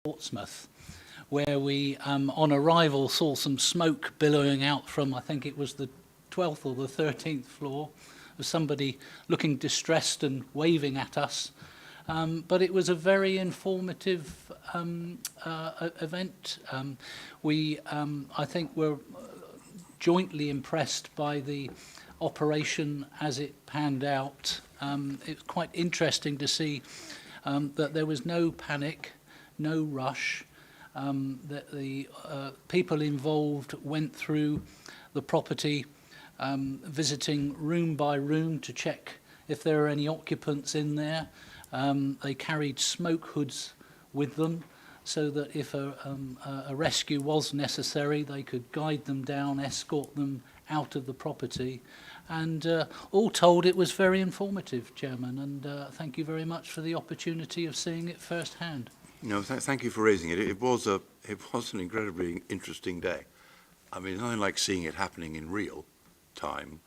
Portsmouth, where we, on arrival, saw some smoke billowing out from, I think it was the 12th or the 13th floor, of somebody looking distressed and waving at us. But it was a very informative event. I think, were jointly impressed by the operation as it panned out. It was quite interesting to see that there was no panic, no rush, that the people involved went through the property, visiting room by room to check if there are any occupants in there. They carried smoke hoods with them so that if a rescue was necessary, they could guide them down, escort them out of the property. And all told, it was very informative, Chairman, and thank you very much for the opportunity of seeing it firsthand. No, thank you for raising it. It was an incredibly interesting day. I mean, nothing like seeing it happening in real time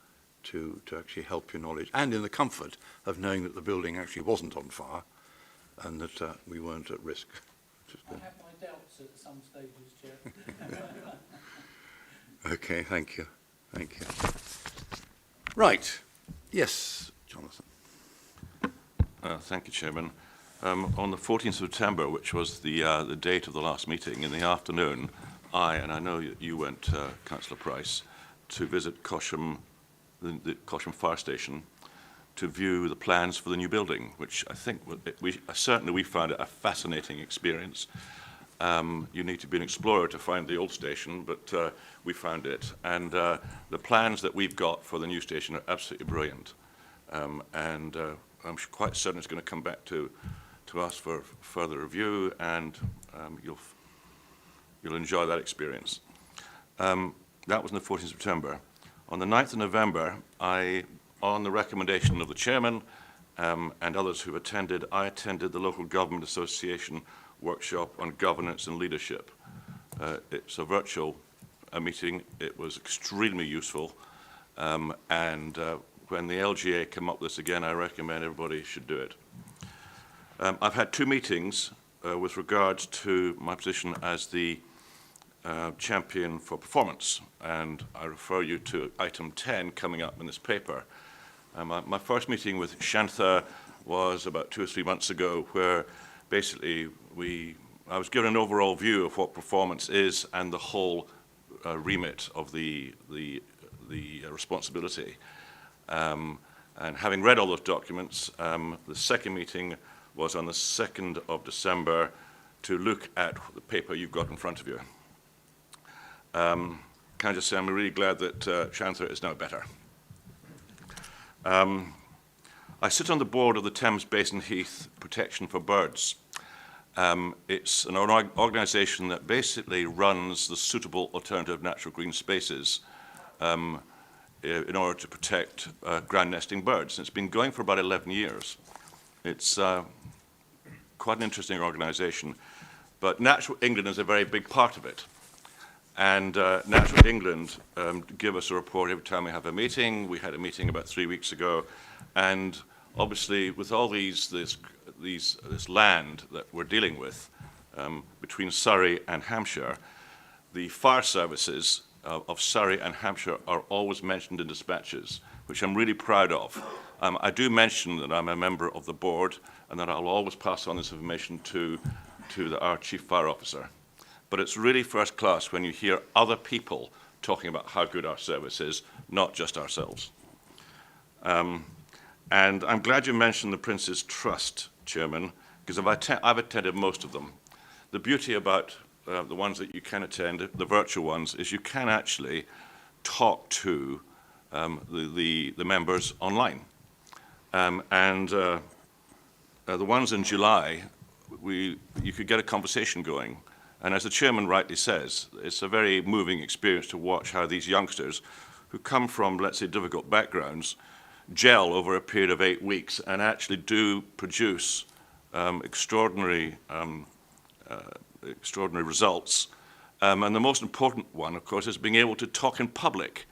to actually help your knowledge, and in the comfort of knowing that the building actually wasn't on fire and that we weren't at risk. I have my doubts at some stages, Chair. Okay, thank you. Thank you. Right. Yes, Jonathan. Thank you, Chairman. On the 14th of September, which was the date of the last meeting, in the afternoon, and I know you went, Councillor Price, to visit Cosham, the Cosham Fire Station, to view the plans for the new building, which I think certainly we found it a fascinating experience. You need to be an explorer to find the old station, but we found it. And the plans that we've got for the new station are absolutely brilliant. And I'm quite certain it's going to come back to us for further review, and you'll enjoy that experience. That was on the 14th of September. On the 9th of November, on the recommendation of the chairman and others who attended, I attended the Local Government Association workshop on governance and leadership. It's a virtual meeting. It was extremely useful. And when the LGA come up with this again, I recommend everybody should do it. I've had two meetings with regards to my position as the champion for performance, and I refer you to item 10 coming up in this paper. My first meeting with Shantha was about 2 or 3 months ago, where basically I was given an overall view of what performance is and the whole remit of the responsibility. And having read all those documents, the second meeting was on the 2nd of December to look at the paper you've got in front of you. Can I just say I'm really glad that Shantha is now better. I sit on the board of the Thames Basin Heath Protection for Birds. It's an organisation that basically runs the suitable alternative natural green spaces in order to protect ground nesting birds. And it's been going for about 11 years. It's quite an interesting organisation, but Natural England is a very big part of it. And Natural England give us a report every time we have a meeting. We had a meeting about 3 weeks ago, and obviously with all this land that we're dealing with between Surrey and Hampshire, the fire services of Surrey and Hampshire are always mentioned in dispatches, which I'm really proud of. I do mention that I'm a member of the board and that I'll always pass on this information to our Chief Fire Officer. But it's really first class when you hear other people talking about how good our service is, not just ourselves. And I'm glad you mentioned the Prince's Trust, Chairman, because I've attended most of them. The beauty about the ones that you can attend, the virtual ones, is you can actually talk to the members online. And the ones in July, you could get a conversation going. And as the chairman rightly says, it's a very moving experience to watch how these youngsters, who come from, let's say, difficult backgrounds, gel over a period of 8 weeks and actually do produce extraordinary results. And the most important one, of course, is being able to talk in public,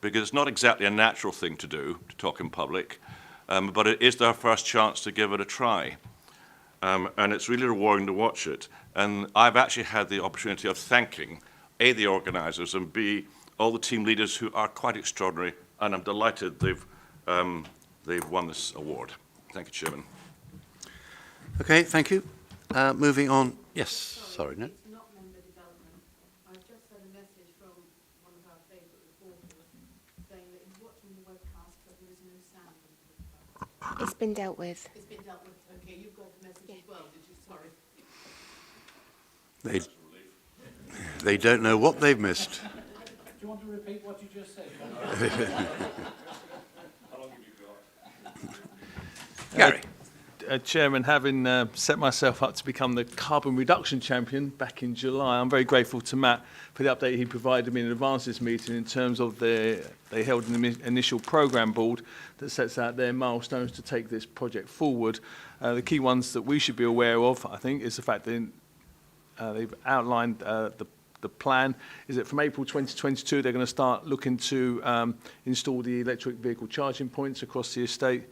because it's not exactly a natural thing to do, to talk in public, but it is their first chance to give it a try. and it's really rewarding to watch it. And I've actually had the opportunity of thanking A, the organisers, and B, all the team leaders who are quite extraordinary, and I'm delighted they've won this award. Thank you, Chairman. Okay, thank you. Moving on. Yes, sorry, no. It's not member development. I've just had a message from one of our favourite reporters saying that he's watching the webcast, but there is no sound on the webcast. It's been dealt with. It's been dealt with. Okay, you've got the message as well, did you? Sorry. They don't know what they've missed. Do you want to repeat what you just said? Gary. Chairman, having set myself up to become the carbon reduction champion back in July, I'm very grateful to Matt for the update he provided me in advance of this meeting in terms of they held an initial programme board that sets out their milestones to take this project forward. The key ones that we should be aware of, I think, is the fact that they've outlined the plan is that from April 2022 they're going to start looking to install the electric vehicle charging points across the estate.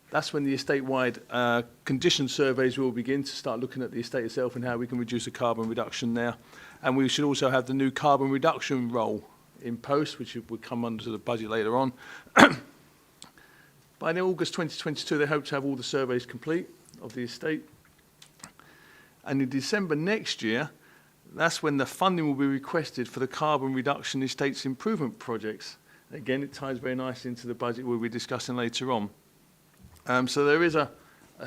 That's when the estate-wide condition surveys will begin to start looking at the estate itself and how we can reduce the carbon reduction there. And we should also have the new carbon reduction role in post, which will come under the budget later on. By August 2022, they hope to have all the surveys complete of the estate. And in December next year, that's when the funding will be requested for the carbon reduction estates improvement projects. Again, it ties very nicely into the budget we'll be discussing later on. So there is a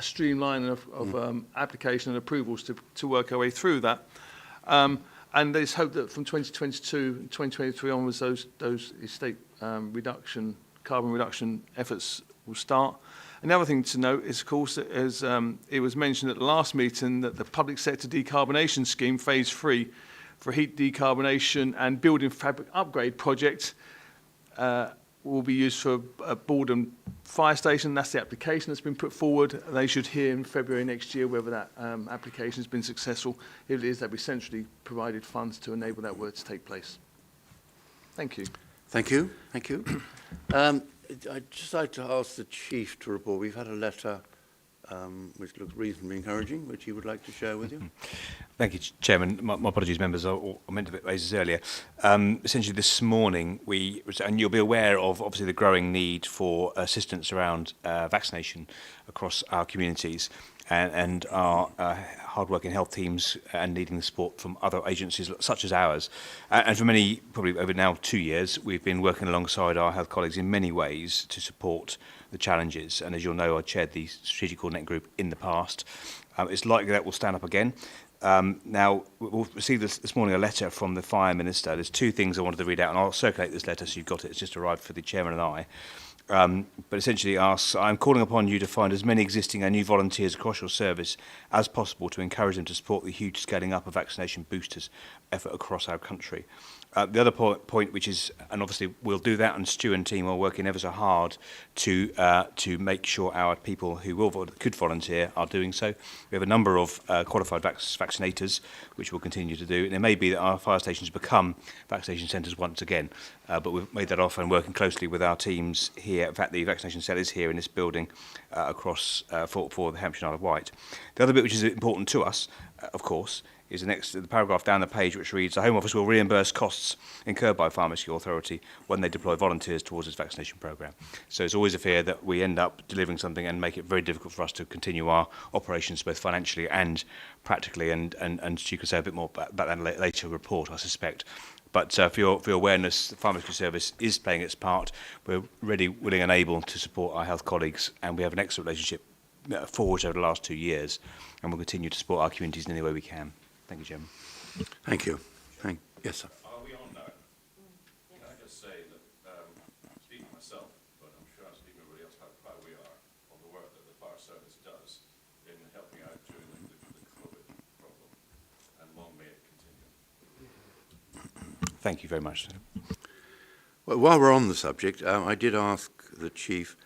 streamline of application and approvals to work our way through that. And there's hope that from 2022 and 2023 onwards, those estate carbon reduction efforts will start. Another thing to note is, of course, as it was mentioned at the last meeting, that the public sector decarbonation scheme, phase 3, for heat decarbonation and building fabric upgrade project will be used for a Borden fire station. That's the application that's been put forward. They should hear in February next year whether that application has been successful. If it is, they've essentially provided funds to enable that work to take place. Thank you. Thank you. Thank you. I'd just like to ask the Chief to report. We've had a letter which looks reasonably encouraging, which he would like to share with you. Thank you, Chairman. My apologies, members. I meant to raise this earlier. Essentially, this morning, and you'll be aware of, obviously, the growing need for assistance around vaccination across our communities, and our hard-working health teams and needing the support from other agencies such as ours. And for many, probably over now 2 years, we've been working alongside our health colleagues in many ways to support the challenges. And as you'll know, I chaired the strategic coordinating group in the past. It's likely that will stand up again. Now, we'll receive this morning a letter from the Fire Minister. There's two things I wanted to read out, and I'll circulate this letter so you've got it. It's just arrived for the Chairman and I. But essentially asks, I'm calling upon you to find as many existing and new volunteers across your service as possible to encourage them to support the huge scaling up of vaccination boosters effort across our country. The other point, which is, and obviously we'll do that, and Stu and team are working ever so hard to make sure our people who could volunteer are doing so. We have a number of qualified vaccinators, which we'll continue to do. And it may be that our fire stations become vaccination centres once again, but we've made that offer and working closely with our teams here. In fact, the vaccination cell is here in this building across for the Hampshire and Isle of Wight. The other bit which is important to us, of course, is the paragraph down the page, which reads, the Home Office will reimburse costs incurred by Pharmacy Authority when they deploy volunteers towards this vaccination programme. So it's always a fear that we end up delivering something and make it very difficult for us to continue our operations both financially and practically, and you can say a bit more about that in a later report, I suspect. But for your awareness, the Pharmacy Service is playing its part. We're ready, willing and able to support our health colleagues, and we have an excellent relationship forged over the last 2 years, and we'll continue to support our communities in any way we can. Thank you, Chairman. Thank you. Yes, sir. Are we on now? Can I just say that, speaking for myself, but I'm sure I'm speaking for everybody else, how proud we are of the work that the fire service does in helping out during the COVID problem, and long may it continue. Thank you very much. Well, while we're on the subject, I did ask the Chief,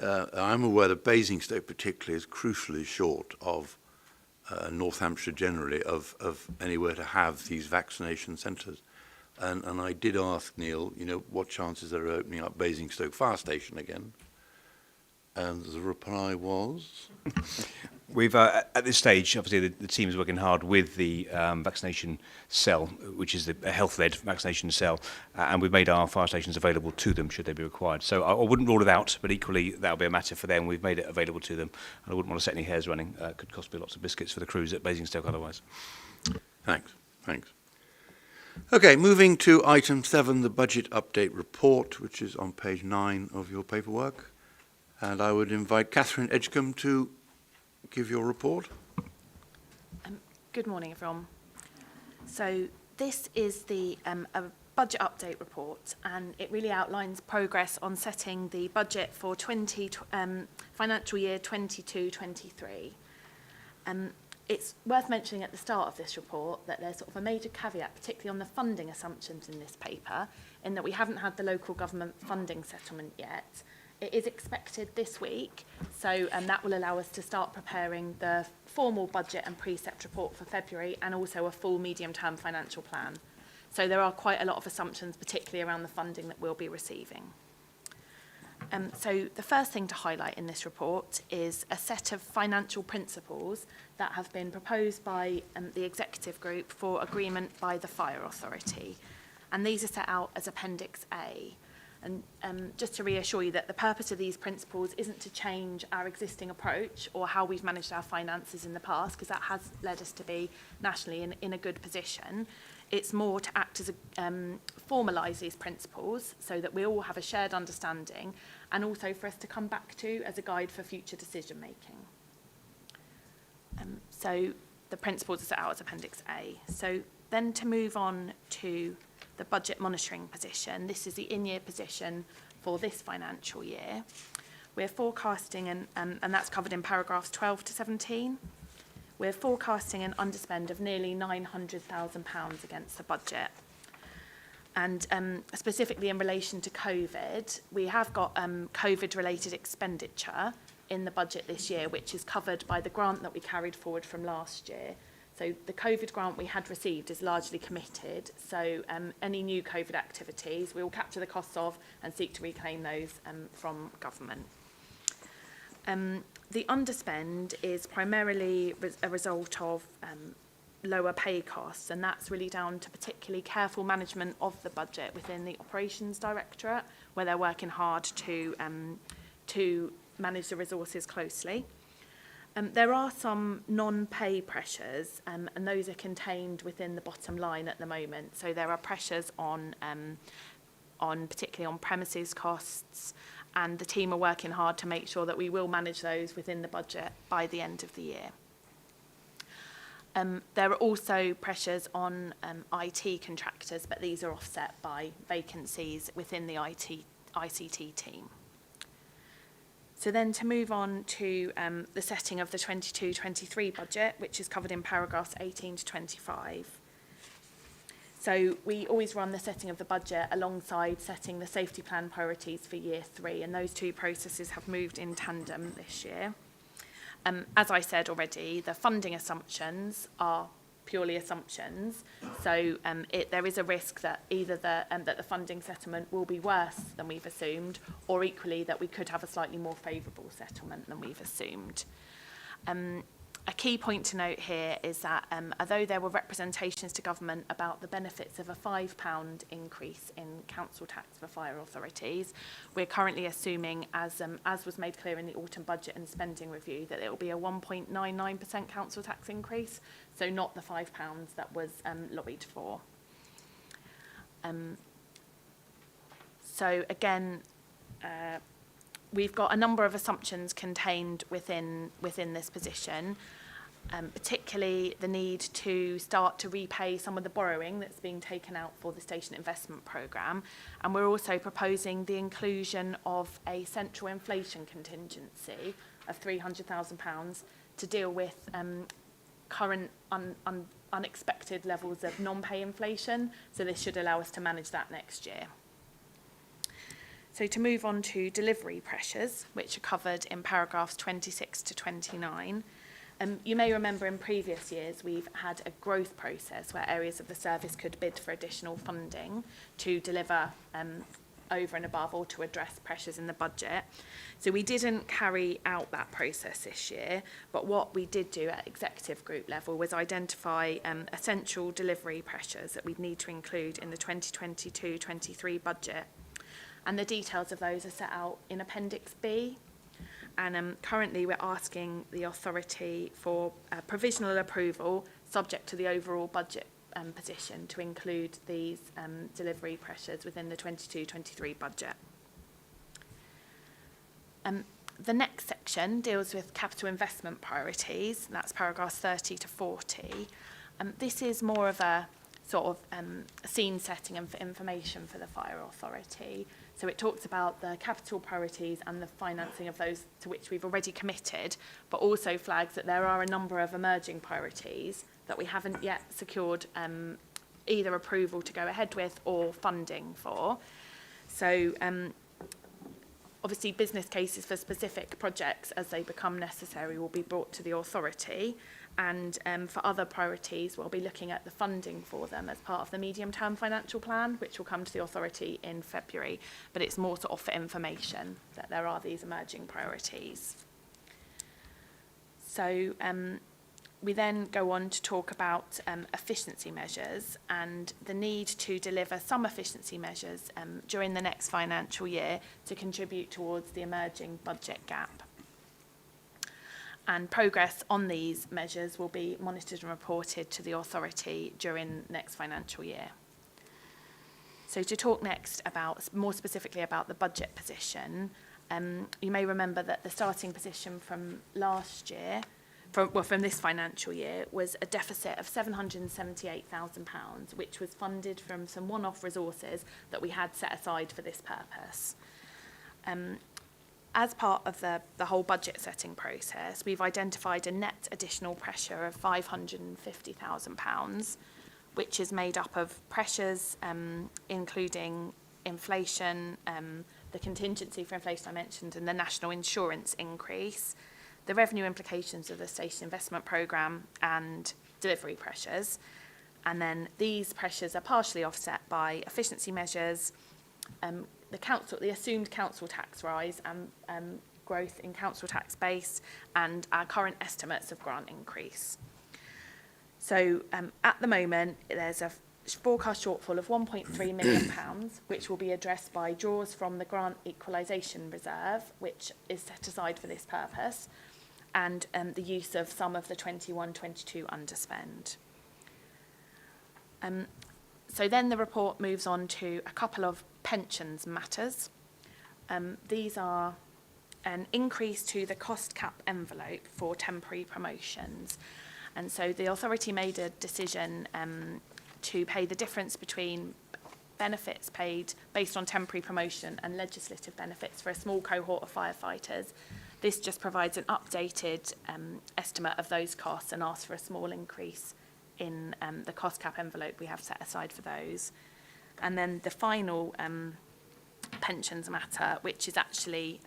I'm aware that Basingstoke particularly is crucially short of North Hampshire generally of anywhere to have these vaccination centres. And I did ask Neil, what chances are of opening up Basingstoke Fire Station again? And the reply was? We've, at this stage, obviously the team is working hard with the vaccination cell, which is a health-led vaccination cell, and we've made our fire stations available to them should they be required. So I wouldn't rule it out, but equally that'll be a matter for them. We've made it available to them, and I wouldn't want to set any hairs running. It could cost me lots of biscuits for the crews at Basingstoke otherwise. Thanks. Okay, moving to item 7, the budget update report, which is on page 9 of your paperwork. And I would invite Catherine Edgecombe to give your report. Good morning, everyone. So this is the a budget update report, and it really outlines progress on setting the budget for financial year 22-23. It's worth mentioning at the start of this report that there's sort of a major caveat, particularly on the funding assumptions in this paper, in that we haven't had the local government funding settlement yet. It is expected this week, so that will allow us to start preparing the formal budget and precept report for February, and also a full medium-term financial plan. So there are quite a lot of assumptions, particularly around the funding that we'll be receiving. So the first thing to highlight in this report is a set of financial principles that have been proposed by the executive group for agreement by the Fire Authority. And these are set out as Appendix A. And just to reassure you that the purpose of these principles isn't to change our existing approach or how we've managed our finances in the past, because that has led us to be nationally in a good position. It's more to act as formalise these principles so that we all have a shared understanding, and also for us to come back to as a guide for future decision making. So the principles are set out as Appendix A. So then to move on to the budget monitoring position, this is the in-year position for this financial year. We're forecasting, and that's covered in paragraphs 12 to 17. We're forecasting an underspend of nearly £900,000 against the budget. And specifically in relation to COVID, we have got COVID-related expenditure in the budget this year, which is covered by the grant that we carried forward from last year. So the COVID grant we had received is largely committed. So any new COVID activities, we will capture the costs of and seek to reclaim those from government. The underspend is primarily a result of lower pay costs, and that's really down to particularly careful management of the budget within the Operations Directorate, where they're working hard to manage the resources closely. There are some non-pay pressures, and those are contained within the bottom line at the moment. So there are pressures on particularly on premises costs, and the team are working hard to make sure that we will manage those within the budget by the end of the year. There are also pressures on IT contractors, but these are offset by vacancies within the ICT team. So then to move on to the setting of the 22-23 budget, which is covered in paragraphs 18 to 25. So we always run the setting of the budget alongside setting the safety plan priorities for year 3, and those two processes have moved in tandem this year. As I said already, the funding assumptions are purely assumptions, so there is a risk that either that the funding settlement will be worse than we've assumed, or equally that we could have a slightly more favourable settlement than we've assumed. A key point to note here is that although there were representations to government about the benefits of a £5 increase in council tax for fire authorities, we're currently assuming, as was made clear in the autumn budget and spending review, that it will be a 1.99% council tax increase, so not the £5 that was lobbied for. So again, we've got a number of assumptions contained within this position, particularly the need to start to repay some of the borrowing that's being taken out for the station investment programme. And we're also proposing the inclusion of a central inflation contingency of £300,000 to deal with current unexpected levels of non-pay inflation. So this should allow us to manage that next year. So to move on to delivery pressures, which are covered in paragraphs 26 to 29. You may remember in previous years we've had a growth process where areas of the service could bid for additional funding to deliver over and above or to address pressures in the budget. So we didn't carry out that process this year, but what we did do at executive group level was identify essential delivery pressures that we'd need to include in the 2022-23 budget. And the details of those are set out in Appendix B. And currently we're asking the authority for provisional approval, subject to the overall budget position, to include these delivery pressures within the 22-23 budget. The next section deals with capital investment priorities. That's paragraphs 30 to 40. This is more of a sort of scene setting and for information for the Fire Authority. So it talks about the capital priorities and the financing of those to which we've already committed, but also flags that there are a number of emerging priorities that we haven't yet secured either approval to go ahead with or funding for. So obviously business cases for specific projects as they become necessary will be brought to the authority, and for other priorities we'll be looking at the funding for them as part of the medium-term financial plan, which will come to the authority in February, but it's more sort of for information that there are these emerging priorities. So we then go on to talk about efficiency measures and the need to deliver some efficiency measures during the next financial year to contribute towards the emerging budget gap. And progress on these measures will be monitored and reported to the authority during next financial year. So to talk next about, more specifically about the budget position, you may remember that the starting position from last year, from this financial year, was a deficit of £778,000, which was funded from some one-off resources that we had set aside for this purpose. As part of the whole budget setting process, we've identified a net additional pressure of £550,000, which is made up of pressures including inflation, the contingency for inflation I mentioned, and the national insurance increase, the revenue implications of the station investment programme, and delivery pressures. And then these pressures are partially offset by efficiency measures, the assumed council tax rise and growth in council tax base, and our current estimates of grant increase. So at the moment, there's a forecast shortfall of £1.3 million, which will be addressed by draws from the grant equalisation reserve, which is set aside for this purpose, and the use of some of the 21-22 underspend. So then the report moves on to a couple of pensions matters. These are an increase to the cost cap envelope for temporary promotions. And so the authority made a decision to pay the difference between benefits paid based on temporary promotion and legislative benefits for a small cohort of firefighters. This just provides an updated estimate of those costs and asks for a small increase in the cost cap envelope we have set aside for those. And then the final pensions matter, which is actually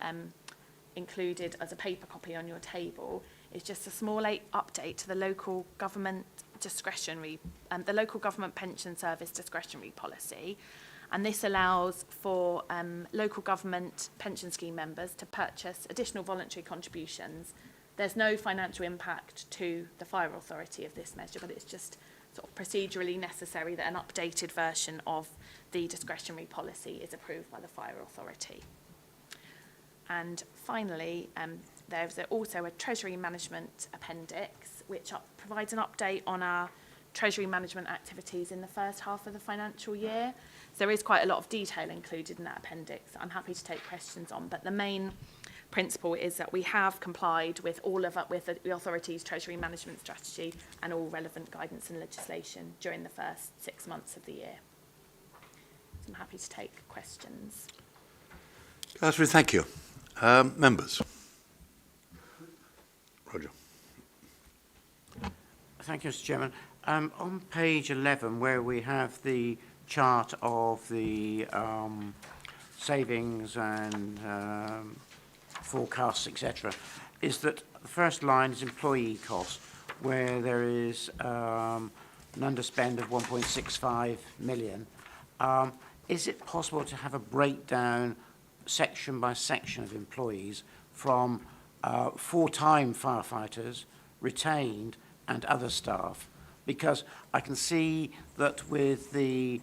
included as a paper copy on your table, is just a small update to the local government discretionary, the local government pension service discretionary policy. And this allows for local government pension scheme members to purchase additional voluntary contributions. There's no financial impact to the Fire Authority of this measure, but it's just sort of procedurally necessary that an updated version of the discretionary policy is approved by the Fire Authority. And finally, there's also a Treasury Management Appendix, which provides an update on our Treasury Management activities in the first half of the financial year. So there is quite a lot of detail included in that appendix I'm happy to take questions on, but the main principle is that we have complied with with the authority's Treasury Management strategy and all relevant guidance and legislation during the first 6 months of the year. So I'm happy to take questions. Catherine, thank you. Members. Roger. Thank you, Mr. Chairman. On page 11, where we have the chart of the savings and forecasts, etc., is that the first line is employee cost, where there is an underspend of 1.65 million. is it possible to have a breakdown section by section of employees from full-time firefighters, retained, and other staff? Because I can see that with the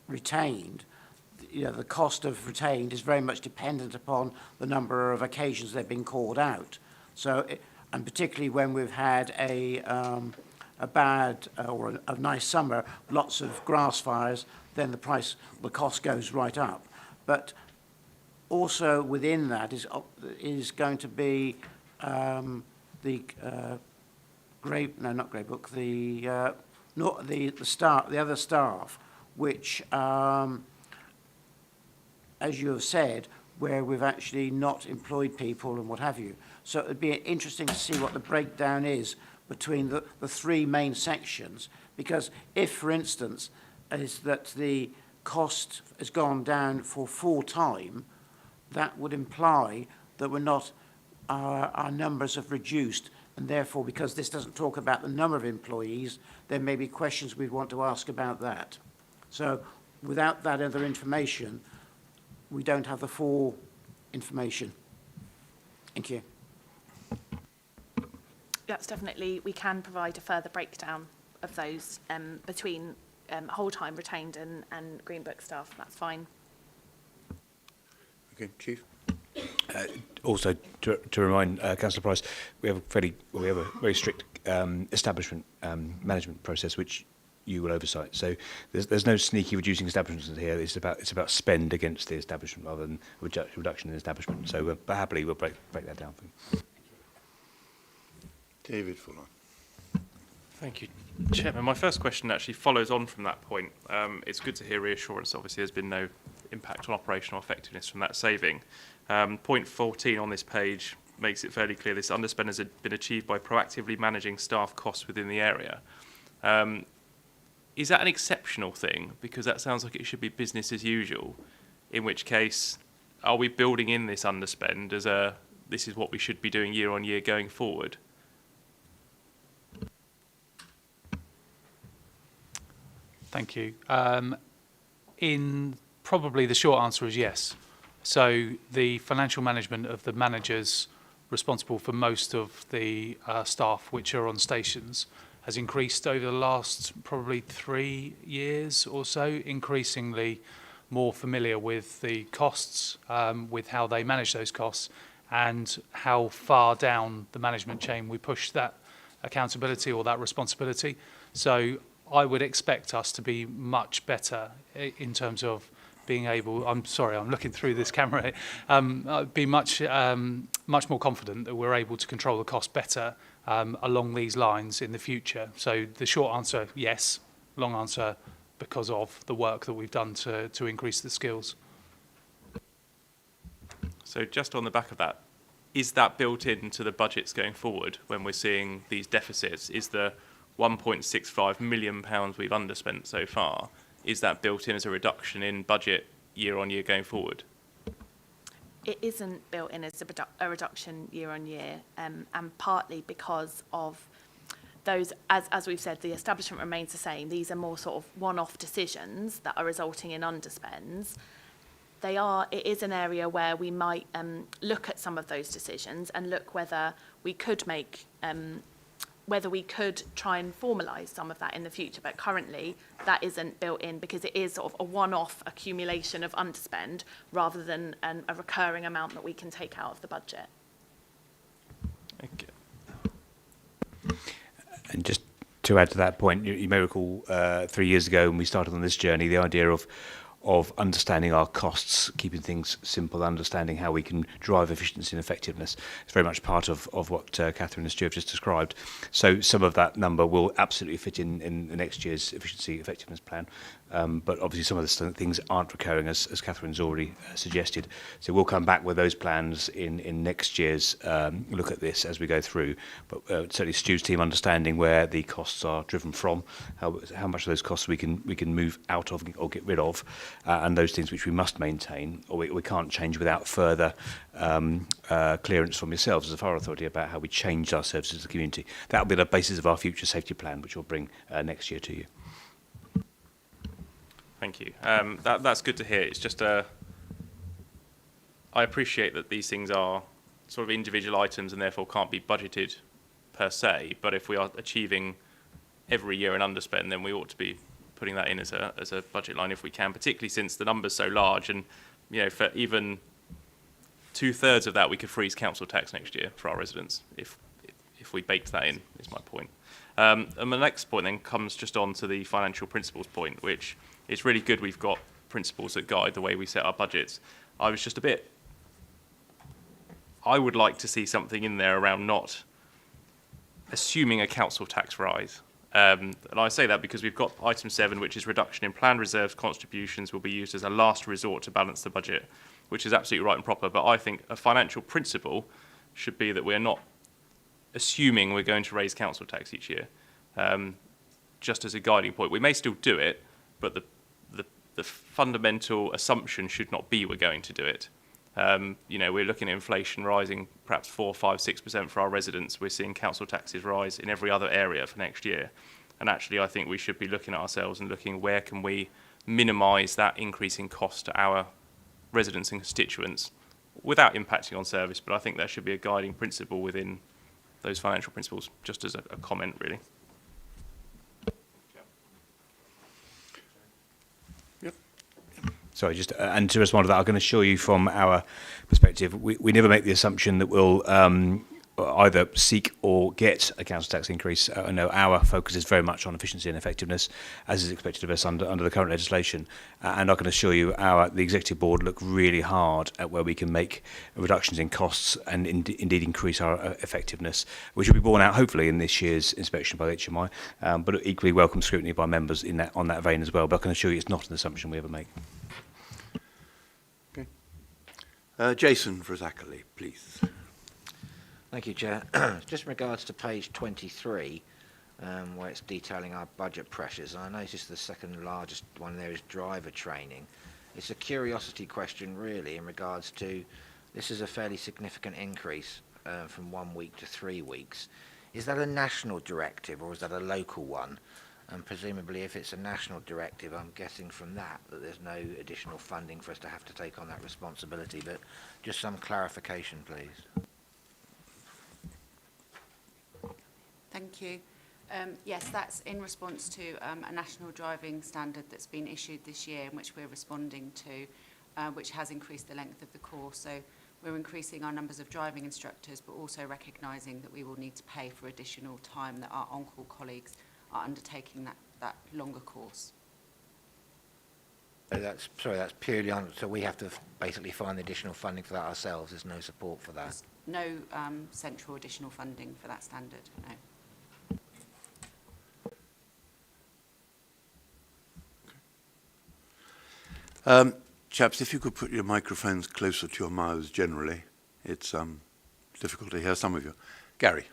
retained, the cost of retained is very much dependent upon the number of occasions they've been called out. So, and particularly when we've had a bad or a nice summer, lots of grass fires, then the cost goes right up. But also within that is going to be the other staff, which, as you have said, where we've actually not employed people and what have you. So it'd be interesting to see what the breakdown is between the three main sections. Because if, for instance, is that the cost has gone down for full-time, that would imply that we're not, our numbers have reduced, and therefore, because this doesn't talk about the number of employees, there may be questions we'd want to ask about that. So without that other information, we don't have the full information. Thank you. That's definitely, we can provide a further breakdown of those between whole-time retained and Green Book staff. That's fine. Okay, Chief. Also, to remind Councillor Price, we have a very strict establishment management process which you will oversight. So there's no sneaky reducing establishments here. It's about spend against the establishment rather than reduction in establishment. So, but happily we'll break that down for you. David Fuller. Thank you, Chairman. My first question actually follows on from that point. It's good to hear reassurance. Obviously, there's been no impact on operational effectiveness from that saving. Point 14 on this page makes it fairly clear this underspend has been achieved by proactively managing staff costs within the area. Is that an exceptional thing? Because that sounds like it should be business as usual, in which case, are we building in this underspend as this is what we should be doing year on year going forward? Thank you. Probably the short answer is yes. So the financial management of the managers responsible for most of the staff which are on stations has increased over the last probably 3 years or so, increasingly more familiar with the costs, with how they manage those costs and how far down the management chain we push that accountability or that responsibility. So I would expect us to be much better in terms of being able, I'm sorry, I'm looking through this camera, be much more confident that we're able to control the cost better along these lines in the future. So the short answer, yes. Long answer, because of the work that we've done to increase the skills. So just on the back of that, is that built into the budgets going forward when we're seeing these deficits? Is the £1.65 million we've underspent so far, is that built in as a reduction in budget year on year going forward? It isn't built in as a reduction year on year, and partly because of those, as we've said, the establishment remains the same. These are more sort of one-off decisions that are resulting in underspends. It is an area where we might look at some of those decisions and look whether we could make whether we could try and formalise some of that in the future, but currently that isn't built in because it is sort of a one-off accumulation of underspend rather than a recurring amount that we can take out of the budget. Okay. And just to add to that point, you may recall 3 years ago when we started on this journey, the idea of understanding our costs, keeping things simple, understanding how we can drive efficiency and effectiveness. It's very much part of what Catherine and Stu have just described. So some of that number will absolutely fit in the next year's efficiency effectiveness plan. But obviously some of the things aren't recurring, as Catherine's already suggested. So we'll come back with those plans in next year's look at this as we go through. But certainly Stu's team understanding where the costs are driven from, how much of those costs we can move out of or get rid of, and those things which we must maintain or we can't change without further clearance from yourselves as a fire authority about how we change our services to the community. That will be the basis of our future safety plan, which we'll bring next year to you. Thank you. That's good to hear. It's just I appreciate that these things are sort of individual items and therefore can't be budgeted per se, but if we are achieving every year an underspend, then we ought to be putting that in as a budget line if we can, particularly since the number's so large, and for even 2/3 of that we could freeze council tax next year for our residents if we baked that in, is my point. And the next point then comes just on to the financial principles point, which it's really good we've got principles that guide the way we set our budgets. I would like to see something in there around not assuming a council tax rise. And I say that because we've got item 7, which is reduction in planned reserves contributions will be used as a last resort to balance the budget, which is absolutely right and proper. But I think a financial principle should be that we're not assuming we're going to raise council tax each year, just as a guiding point. We may still do it, but the fundamental assumption should not be we're going to do it. We're looking at inflation rising perhaps 4%, 5%, 6% for our residents. We're seeing council taxes rise in every other area for next year. And actually, I think we should be looking at ourselves and looking where can we minimise that increase in cost to our residents and constituents without impacting on service. But I think there should be a guiding principle within those financial principles, just as a comment, really. Sorry, just and to respond to that, I can assure you from our perspective, we never make the assumption that we'll either seek or get a council tax increase. No, our focus is very much on efficiency and effectiveness, as is expected of us under the current legislation. And I can assure you, the executive board look really hard at where we can make reductions in costs and indeed increase our effectiveness, which will be borne out hopefully in this year's inspection by the HMI, but equally welcome scrutiny by members on that vein as well. But I can assure you, it's not an assumption we ever make. Jason Vrozakali, please. Thank you, Chair. Just in regards to page 23, where it's detailing our budget pressures, I noticed the second largest one there is driver training. It's a curiosity question, really, in regards to this is a fairly significant increase from 1 week to 3 weeks. Is that a national directive or is that a local one? And presumably, if it's a national directive, I'm guessing from that there's no additional funding for us to have to take on that responsibility. But just some clarification, please. Thank you. Yes, that's in response to a national driving standard that's been issued this year, in which we're responding to, which has increased the length of the course. So we're increasing our numbers of driving instructors, but also recognising that we will need to pay for additional time that our on-call colleagues are undertaking that longer course. So that's purely on. So we have to basically find additional funding for that ourselves. There's no support for that. There's no central additional funding for that standard. No. Chaps, if you could put your microphones closer to your mouths generally, it's difficult to hear some of you. Gary.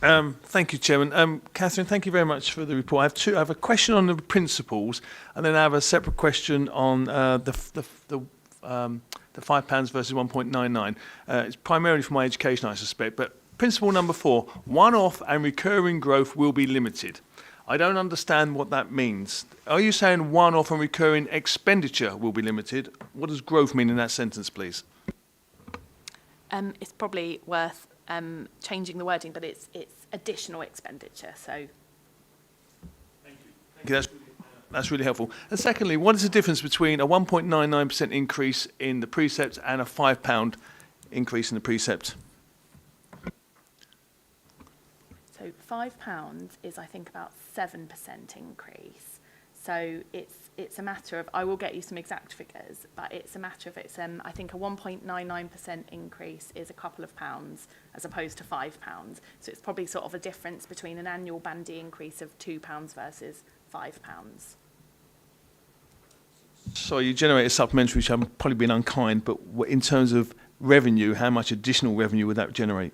Thank you, Chairman. Catherine, thank you very much for the report. I have a question on the principles, and then I have a separate question on the £5 versus 1.99. It's primarily for my education, I suspect. But principle number 4: one-off and recurring growth will be limited. I don't understand what that means. Are you saying one-off and recurring expenditure will be limited? What does growth mean in that sentence, please? It's probably worth changing the wording, but it's additional expenditure. So. Thank you. That's really helpful. And secondly, what is the difference between a 1.99% increase in the precept and a £5 increase in the precept? So £5 is, I think, about 7% increase. So it's a matter of, I will get you some exact figures, but it's a matter of, I think a 1.99% increase is a couple of pounds as opposed to £5. So it's probably sort of a difference between an annual bandy increase of £2 versus £5. So you generate a supplementary, which I'm probably being unkind, but in terms of revenue, how much additional revenue would that generate?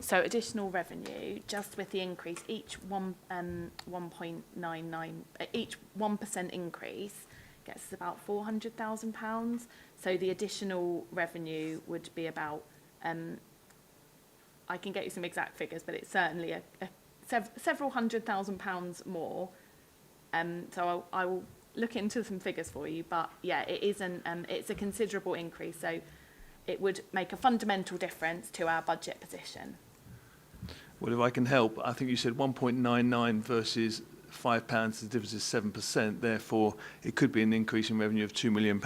So additional revenue, just with the increase, each 1.99, each 1% increase gets us about £400,000. So the additional revenue would be about, I can get you some exact figures, but it's certainly several £100,000 more. So I will look into some figures for you, but yeah, it isn't. It's a considerable increase, so it would make a fundamental difference to our budget position. Well, if I can help, I think you said 1.99 versus £5, the difference is 7%. Therefore, it could be an increase in revenue of £2 million,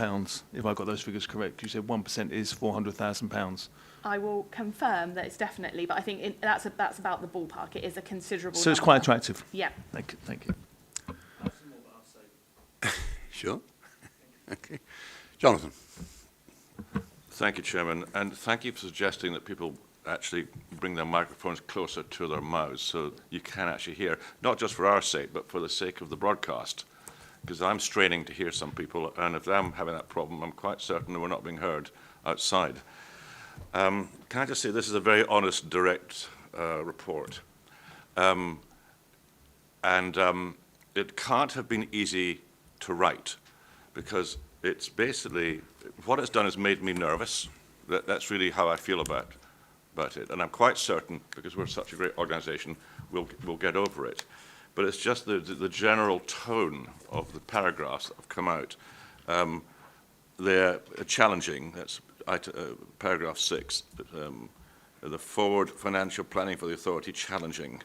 if I got those figures correct. You said 1% is £400,000. I will confirm that it's definitely, but I think that's about the ballpark. It is a considerable So it's number. quite attractive. Yeah. Thank you. Thank you. Sure. Okay. Jonathan. Thank you, Chairman, and thank you for suggesting that people actually bring their microphones closer to their mouths so you can actually hear, not just for our sake, but for the sake of the broadcast, because I'm straining to hear some people, and if I'm having that problem, I'm quite certain that we're not being heard outside. Can I just say this is a very honest, direct report, and it can't have been easy to write, because it's basically, what it's done is made me nervous. That's really how I feel about it, and I'm quite certain, because we're such a great organisation, we'll get over it. But it's just the general tone of the paragraphs that have come out. They're challenging. That's paragraph 6. The forward financial planning for the authority challenging.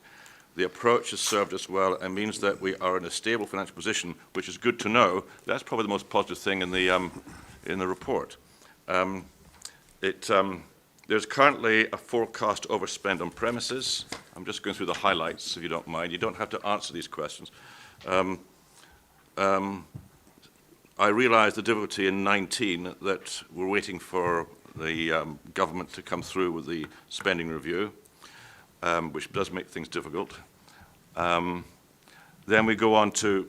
The approach has served us well and means that we are in a stable financial position, which is good to know. That's probably the most positive thing in the report. There's currently a forecast overspend on premises. I'm just going through the highlights, if you don't mind. You don't have to answer these questions. I realise the difficulty in 19 that we're waiting for the government to come through with the spending review, which does make things difficult. Then we go on to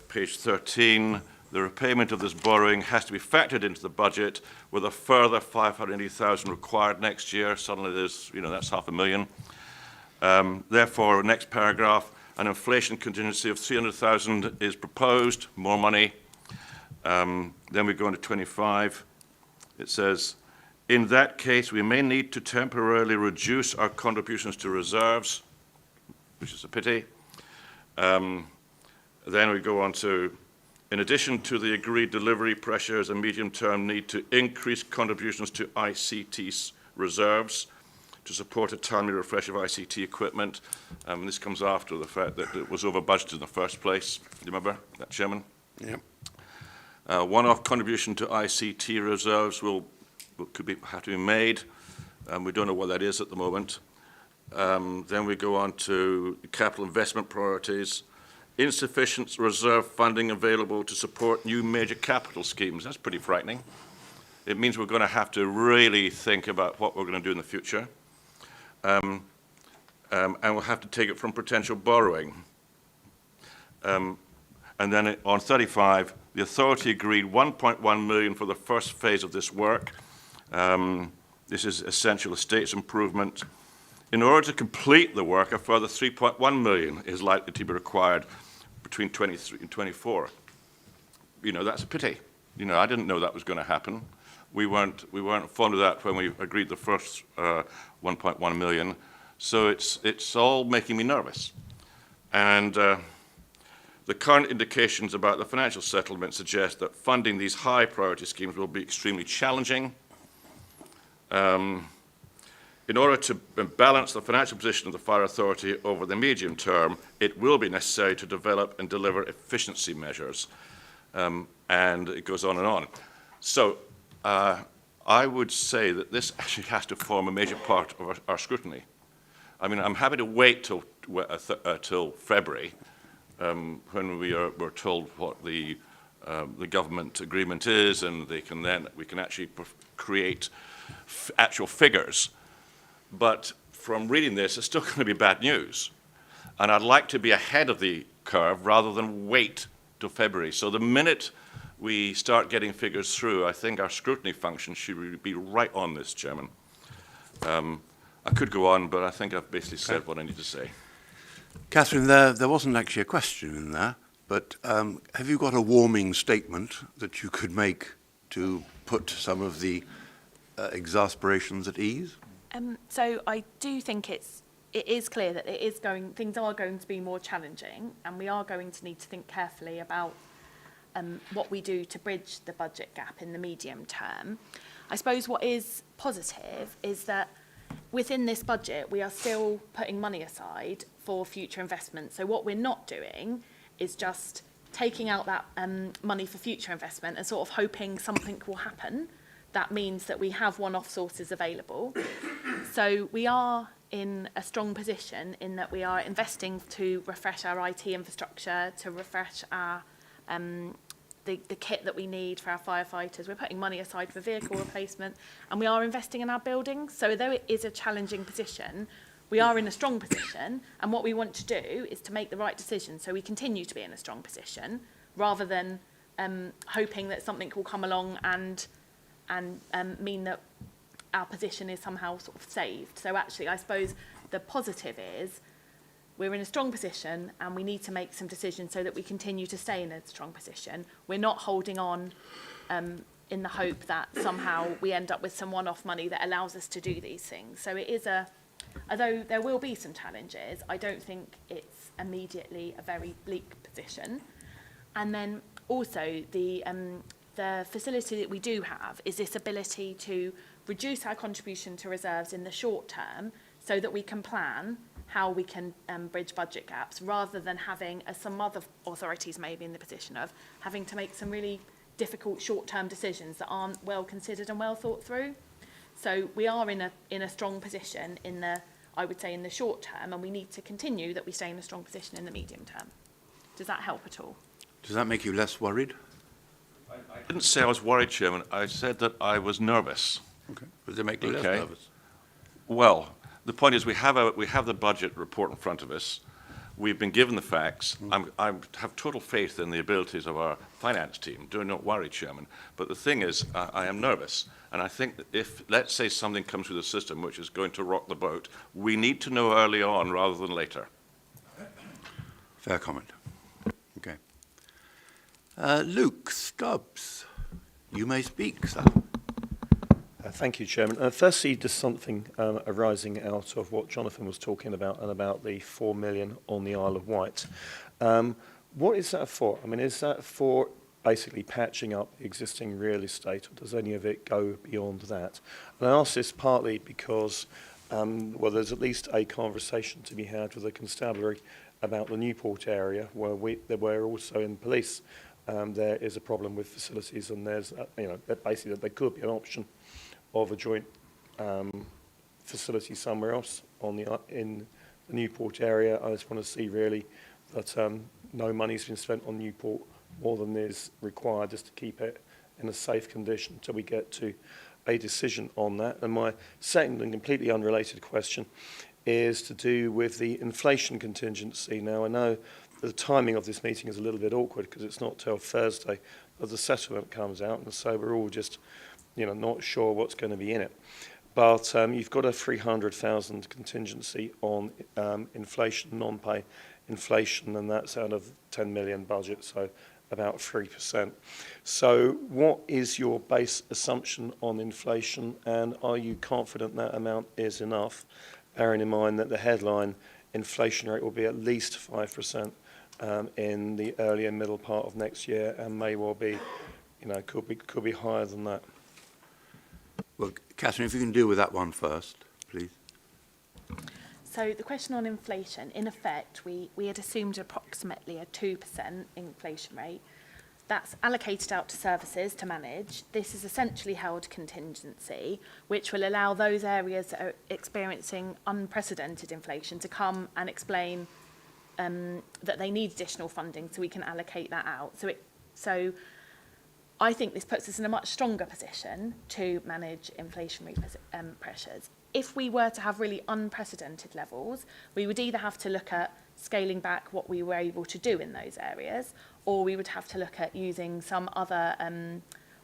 page 13. The repayment of this borrowing has to be factored into the budget with a further 580,000 required next year. Suddenly there's, that's $500,000. Therefore, next paragraph, an inflation contingency of 300,000 is proposed, more money. Then we go into 25. It says, in that case, we may need to temporarily reduce our contributions to reserves, which is a pity. Then we go on to, in addition to the agreed delivery pressures, a medium-term need to increase contributions to ICT reserves to support a timely refresh of ICT equipment. This comes after the fact that it was over-budgeted in the first place. Do you remember that, Chairman? Yep. One-off contribution to ICT reserves have to be made. We don't know what that is at the moment. Then we go on to capital investment priorities. Insufficient reserve funding available to support new major capital schemes. That's pretty frightening. It means we're going to have to really think about what we're going to do in the future. And we'll have to take it from potential borrowing. And then on 35, the authority agreed 1.1 million for the first phase of this work. This is essential estates improvement. In order to complete the work, a further 3.1 million is likely to be required between 23 and 24. That's a pity. I didn't know that was going to happen. We weren't fond of that when we agreed the first 1.1 million. So it's all making me nervous. And the current indications about the financial settlement suggest that funding these high priority schemes will be extremely challenging. In order to balance the financial position of the Fire Authority over the medium term, it will be necessary to develop and deliver efficiency measures. And it goes on and on. So I would say that this actually has to form a major part of our scrutiny. I mean, I'm happy to wait till February when we're told what the government agreement is, and we can actually create actual figures. But from reading this, it's still going to be bad news. And I'd like to be ahead of the curve rather than wait till February. So the minute we start getting figures through, I think our scrutiny function should be right on this, Chairman. I could go on, but I think I've basically said what I need to say. Catherine, there wasn't actually a question in there, but have you got a warming statement that you could make to put some of the exasperations at ease? So I do think it is clear that things are going to be more challenging, and we are going to need to think carefully about what we do to bridge the budget gap in the medium term. I suppose what is positive is that within this budget, we are still putting money aside for future investment. So what we're not doing is just taking out that money for future investment and sort of hoping something will happen. That means that we have one-off sources available. So we are in a strong position in that we are investing to refresh our IT infrastructure, to refresh our the kit that we need for our firefighters. We're putting money aside for vehicle replacement, and we are investing in our buildings. So though it is a challenging position, we are in a strong position, and what we want to do is to make the right decision so we continue to be in a strong position, rather than hoping that something will come along and mean that our position is somehow sort of saved. So actually, I suppose the positive is we're in a strong position and we need to make some decisions so that we continue to stay in a strong position. We're not holding on in the hope that somehow we end up with some one-off money that allows us to do these things. So it is although there will be some challenges, I don't think it's immediately a very bleak position. And then also the facility that we do have is this ability to reduce our contribution to reserves in the short term so that we can plan how we can bridge budget gaps, rather than having, as some other authorities may be in the position of, having to make some really difficult short-term decisions that aren't well considered and well thought through. So we are in a strong position I would say in the short term, and we need to continue that we stay in a strong position in the medium term. Does that help at all? Does that make you less worried? I didn't say I was worried, Chairman. I said that I was nervous. Okay. Does it make you less nervous? Well, the point is we have the budget report in front of us. We've been given the facts. I have total faith in the abilities of our finance team. Do not worry, Chairman. But the thing is, I am nervous. And I think that if, let's say, something comes through the system which is going to rock the boat, we need to know early on rather than later. Fair comment. Okay. Luke Stubbs, you may speak, sir. Thank you, Chairman. Firstly, just something arising out of what Jonathan was talking about and about the 4 million on the Isle of Wight. What is that for? I mean, is that for basically patching up existing real estate, or does any of it go beyond that? And I ask this partly because, well, there's at least a conversation to be had with the constabulary about the Newport area, where we're also in police. There is a problem with facilities, and there's, basically that there could be an option of a joint facility somewhere else in the Newport area. I just want to see really that no money's been spent on Newport more than is required, just to keep it in a safe condition until we get to a decision on that. And my second and completely unrelated question is to do with the inflation contingency. Now, I know the timing of this meeting is a little bit awkward because it's not till Thursday that the settlement comes out, and so we're all just not sure what's going to be in it. But you've got a 300,000 contingency on inflation, non-pay inflation, and that's out of 10 million budget, so about 3%. So what is your base assumption on inflation, and are you confident that amount is enough, bearing in mind that the headline inflation rate will be at least 5% in the early and middle part of next year, and may well be, could be higher than that? Well, Catherine, if you can deal with that one first, please. So the question on inflation, in effect, we had assumed approximately a 2% inflation rate. That's allocated out to services to manage. This is essentially held contingency, which will allow those areas that are experiencing unprecedented inflation to come and explain that they need additional funding, so we can allocate that out. So I think this puts us in a much stronger position to manage inflationary pressures. If we were to have really unprecedented levels, we would either have to look at scaling back what we were able to do in those areas, or we would have to look at using some other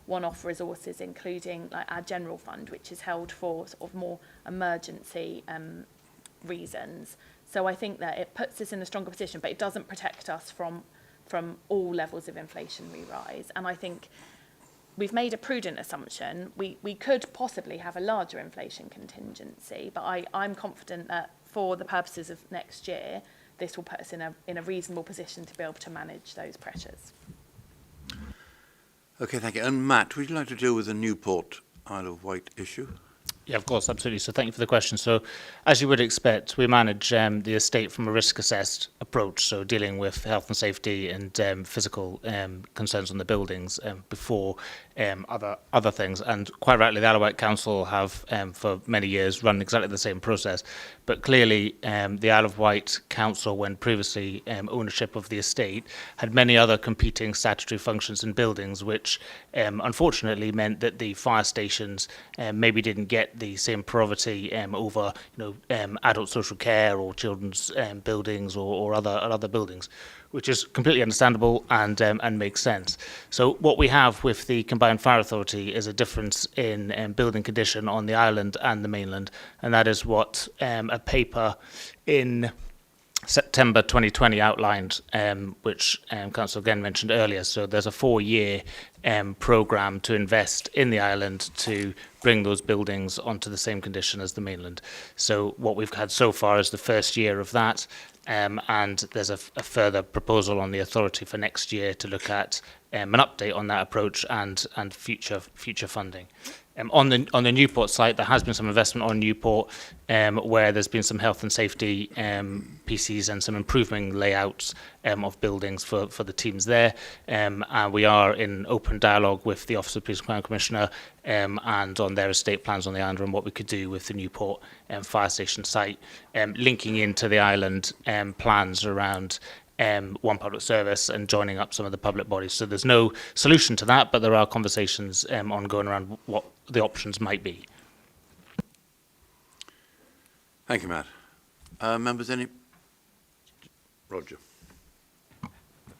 one-off resources, including like our general fund, which is held for sort of more emergency reasons. So I think that it puts us in a stronger position, but it doesn't protect us from all levels of inflationary rise. And I think we've made a prudent assumption. We could possibly have a larger inflation contingency, but I'm confident that for the purposes of next year, this will put us in a reasonable position to be able to manage those pressures. Okay, thank you. And Matt, would you like to deal with the Newport Isle of Wight issue? Yeah, of course, absolutely. So thank you for the question. So as you would expect, we manage the estate from a risk-assessed approach, so dealing with health and safety and physical concerns on the buildings before other things. And quite rightly, the Isle of Wight Council have for many years run exactly the same process. But clearly, the Isle of Wight Council, when previously ownership of the estate, had many other competing statutory functions in buildings, which unfortunately meant that the fire stations maybe didn't get the same priority over adult social care or children's buildings or other buildings, which is completely understandable and makes sense. So what we have with the Combined Fire Authority is a difference in building condition on the island and the mainland, and that is what a paper in September 2020 outlined, which Councillor again mentioned earlier. So there's a 4-year programme to invest in the island to bring those buildings onto the same condition as the mainland. So what we've had so far is the first year of that, and there's a further proposal on the authority for next year to look at an update on that approach and future funding. On the Newport site, there has been some investment on Newport, where there's been some health and safety PCs and some improving layouts of buildings for the teams there. And we are in open dialogue with the Office of Police and Crime Commissioner and on their estate plans on the island and what we could do with the Newport fire station site, linking into the island plans around one public service and joining up some of the public bodies. So there's no solution to that, but there are conversations ongoing around what the options might be. Thank you, Matt. Members, any? Roger.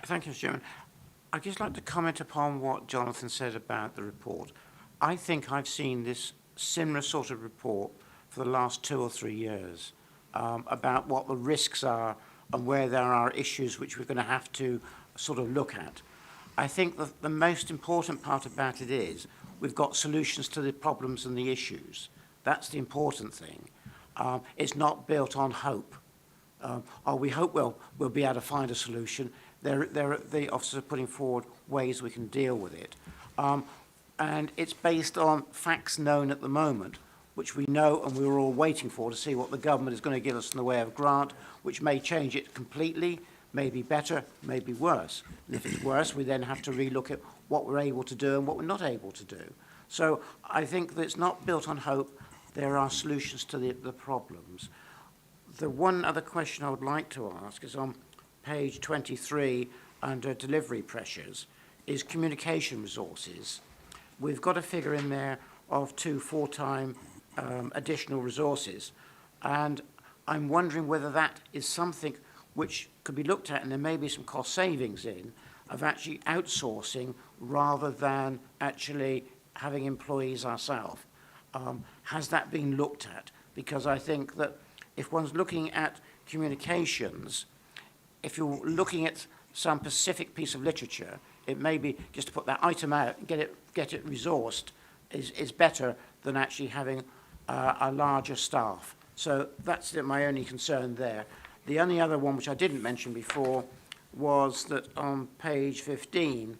Thank you, Mr. Chairman. I'd just like to comment upon what Jonathan said about the report. I think I've seen this similar sort of report for the last 2 or 3 years about what the risks are and where there are issues which we're going to have to sort of look at. I think that the most important part about it is we've got solutions to the problems and the issues. That's the important thing. It's not built on hope. We hope we'll be able to find a solution. The officers are putting forward ways we can deal with it. And it's based on facts known at the moment, which we know and we're all waiting for to see what the government is going to give us in the way of grant, which may change it completely, may be better, may be worse. And if it's worse, we then have to relook at what we're able to do and what we're not able to do. So I think that it's not built on hope. There are solutions to the problems. The one other question I would like to ask is on page 23 under delivery pressures is communication resources. We've got a figure in there of 2 full-time additional resources, and I'm wondering whether that is something which could be looked at, and there may be some cost savings in of actually outsourcing rather than actually having employees ourselves. Has that been looked at? Because I think that if one's looking at communications, if you're looking at some specific piece of literature, it may be just to put that item out and get it resourced is better than actually having a larger staff. So that's my only concern there. The only other one which I didn't mention before was that on page 15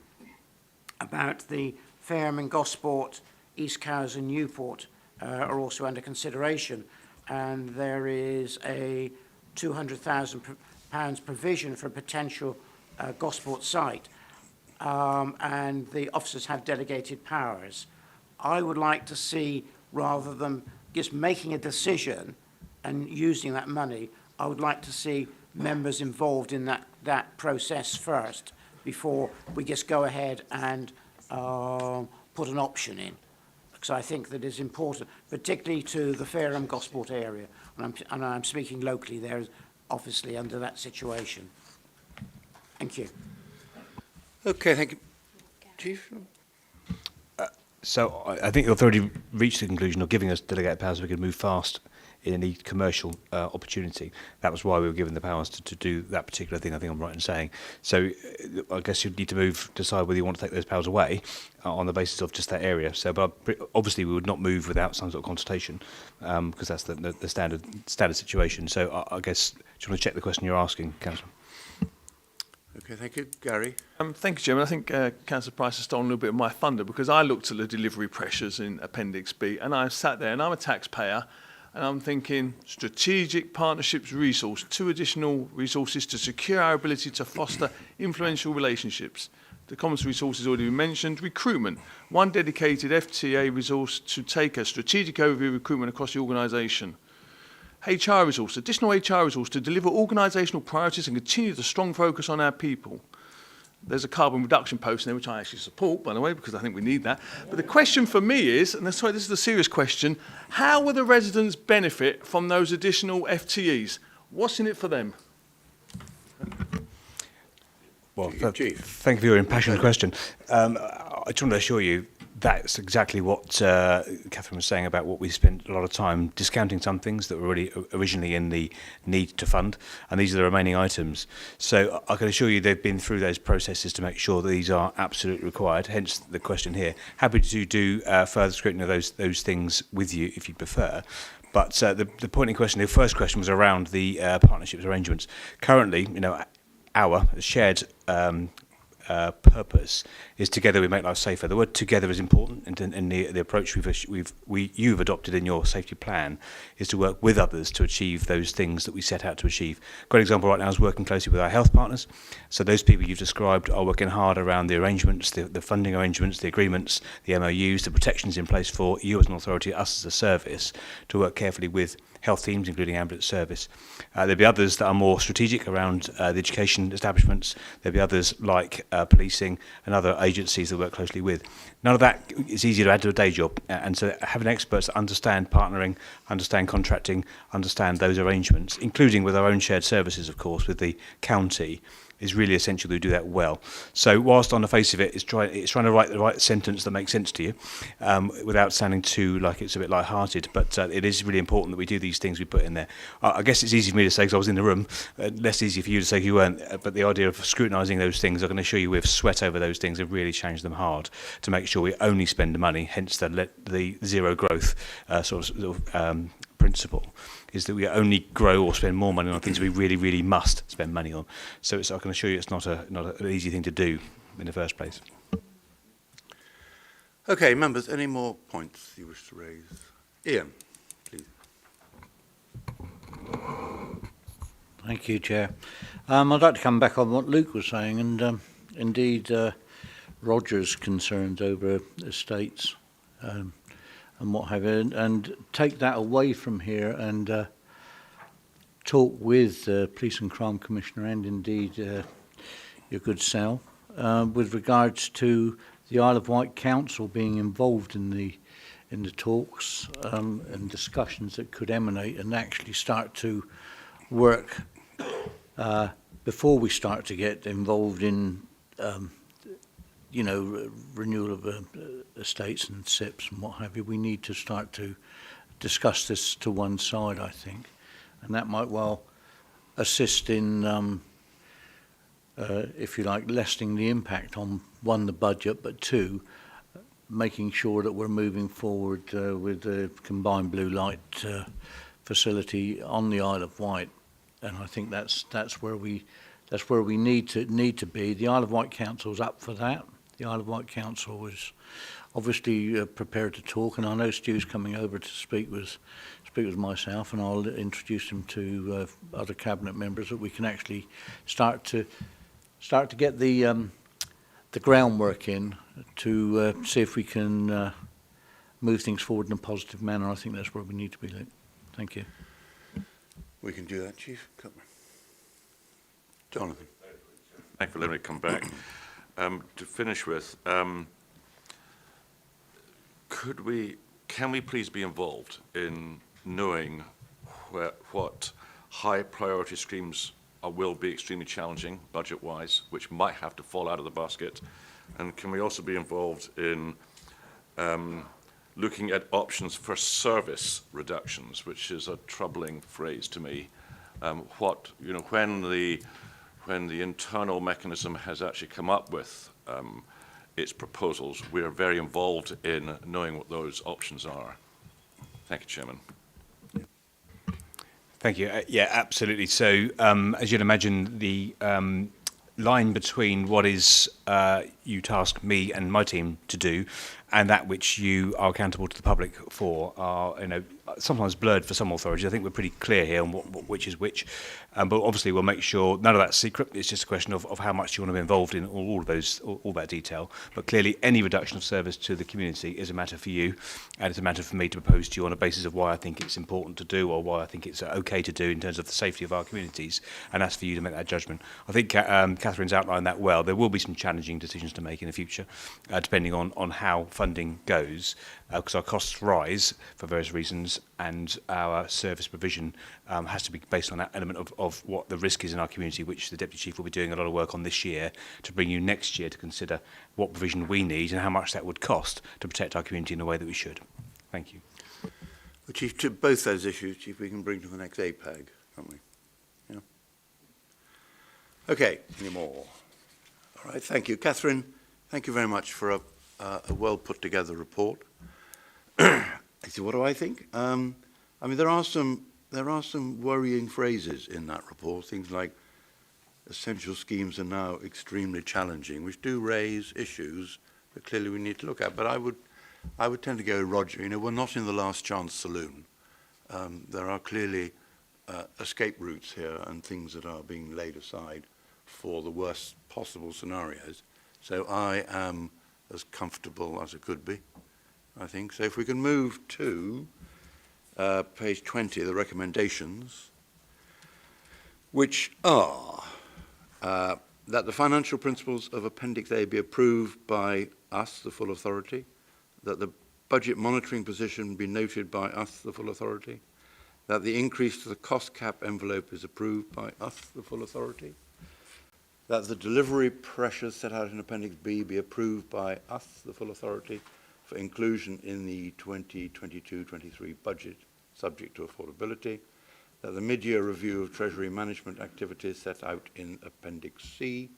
about the Fareham and Gosport, East Cowes and Newport are also under consideration, and there is a £200,000 provision for a potential Gosport site, and the officers have delegated powers. I would like to see, rather than just making a decision and using that money, I would like to see members involved in that process first before we just go ahead and put an option in. Because I think that is important, particularly to the Fareham Gosport area, and I'm speaking locally there, obviously under that situation. Thank you. Okay, thank you. Chief? So I think the authority reached the conclusion of giving us delegated powers so we could move fast in any commercial opportunity. That was why we were given the powers to do that particular thing, I think I'm right in saying. So I guess you'd need to decide whether you want to take those powers away on the basis of just that area. So, but obviously we would not move without some sort of consultation because that's the standard situation. So I guess, do you want to check the question you're asking, Councillor? Okay, thank you. Gary? Thank you, Chairman. I think Councillor Price has stolen a little bit of my thunder because I looked at the delivery pressures in Appendix B and I sat there and I'm a taxpayer and I'm thinking strategic partnerships resource, 2 additional resources to secure our ability to foster influential relationships. The commons resource has already been mentioned. Recruitment, 1 dedicated FTA resource to take a strategic overview of recruitment across the organisation. HR resource, additional HR resource to deliver organisational priorities and continue the strong focus on our people. There's a carbon reduction post in there, which I actually support, by the way, because I think we need that. But the question for me is, and sorry, this is the serious question, how will the residents benefit from those additional FTEs? What's in it for them? Well, Chief. thank you for your impassioned question. I just want to assure you that's exactly what Catherine was saying about what we spent a lot of time discounting some things that were already originally in the need to fund, and these are the remaining items. So I can assure you they've been through those processes to make sure that these are absolutely required, hence the question here. Happy to do further scrutiny of those things with you if you prefer. But the point in question, the first question was around the partnerships arrangements. Currently, our shared purpose is together we make life safer. The word together is important, and the approach you've adopted in your safety plan is to work with others to achieve those things that we set out to achieve. A great example right now is working closely with our health partners. So those people you've described are working hard around the arrangements, the funding arrangements, the agreements, the MOUs, the protections in place for you as an authority, us as a service, to work carefully with health teams, including ambulance service. There'll be others that are more strategic around the education establishments. There'll be others like policing and other agencies that work closely with. None of that is easy to add to a day job. And so having experts that understand partnering, understand contracting, understand those arrangements, including with our own shared services, of course, with the county, is really essential to do that well. So whilst on the face of it, it's trying to write the right sentence that makes sense to you, without sounding too like it's a bit light-hearted, but it is really important that we do these things we put in there. I guess it's easy for me to say because I was in the room, less easy for you to say you weren't, but the idea of scrutinising those things, I can assure you we've sweat over those things and really changed them hard to make sure we only spend the money, hence the zero growth principle, is that we only grow or spend more money on things we really, really must spend money on. So I can assure you it's not an easy thing to do in the first place. Okay, members, any more points you wish to raise? Ian, please. Thank you, Chair. I'd like to come back on what Luke was saying, and indeed Roger's concerns over estates and what have you, and take that away from here and talk with Police and Crime Commissioner and indeed your good Sal with regards to the Isle of Wight Council being involved in the talks and discussions that could emanate and actually start to work before we start to get involved in renewal of estates and SIPs and what have you. We need to start to discuss this to one side, I think, and that might well assist in, if you like, lessening the impact on, 1, the budget, but 2, making sure that we're moving forward with the combined blue light facility on the Isle of Wight, and I think that's where we need to be. The Isle of Wight Council's up for that. The Isle of Wight Council was obviously prepared to talk, and I know Stu's coming over to speak with myself, and I'll introduce him to other cabinet members, that we can actually start to get the groundwork in to see if we can move things forward in a positive manner. I think that's where we need to be, Luke. Thank you. We can do that, Chief. Jonathan. Thank you for letting me come back. To finish with, can we please be involved in knowing what high priority streams will be extremely challenging budget-wise, which might have to fall out of the basket, and can we also be involved in looking at options for service reductions, which is a troubling phrase to me. When the internal mechanism has actually come up with its proposals, we are very involved in knowing what those options are. Thank you, Chairman. Thank you. Yeah, absolutely. So, as you'd imagine, the line between what is you task me and my team to do and that which you are accountable to the public for are, sometimes blurred for some authorities. I think we're pretty clear here on which is which. But obviously we'll make sure none of that's secret. It's just a question of how much you want to be involved in all that detail. But clearly any reduction of service to the community is a matter for you, and it's a matter for me to propose to you on a basis of why I think it's important to do or why I think it's okay to do in terms of the safety of our communities, and that's for you to make that judgment. I think Catherine's outlined that well. There will be some challenging decisions to make in the future, depending on how funding goes, because our costs rise for various reasons, and our service provision has to be based on that element of what the risk is in our community, which the Deputy Chief will be doing a lot of work on this year to bring you next year to consider what provision we need and how much that would cost to protect our community in the way that we should. Thank you. Well, Chief, to both those issues, Chief, we can bring to the next APAG, can't we? Yeah. Okay, any more? All right, thank you. Catherine, thank you very much for a well put together report. So what do I think? I mean, there are some worrying phrases in that report. Things like essential schemes are now extremely challenging, which do raise issues that clearly we need to look at. But I would tend to go, Roger, we're not in the last chance saloon. There are clearly escape routes here and things that are being laid aside for the worst possible scenarios. So I am as comfortable as it could be, I think. So if we can move to page 20, the recommendations, which are that the financial principles of Appendix A be approved by us, the full authority, that the budget monitoring position be noted by us, the full authority, that the increase to the cost cap envelope is approved by us, the full authority, that the delivery pressures set out in Appendix B be approved by us, the full authority, for inclusion in the 2022-23 budget, subject to affordability, that the mid-year review of Treasury management activities set out in Appendix C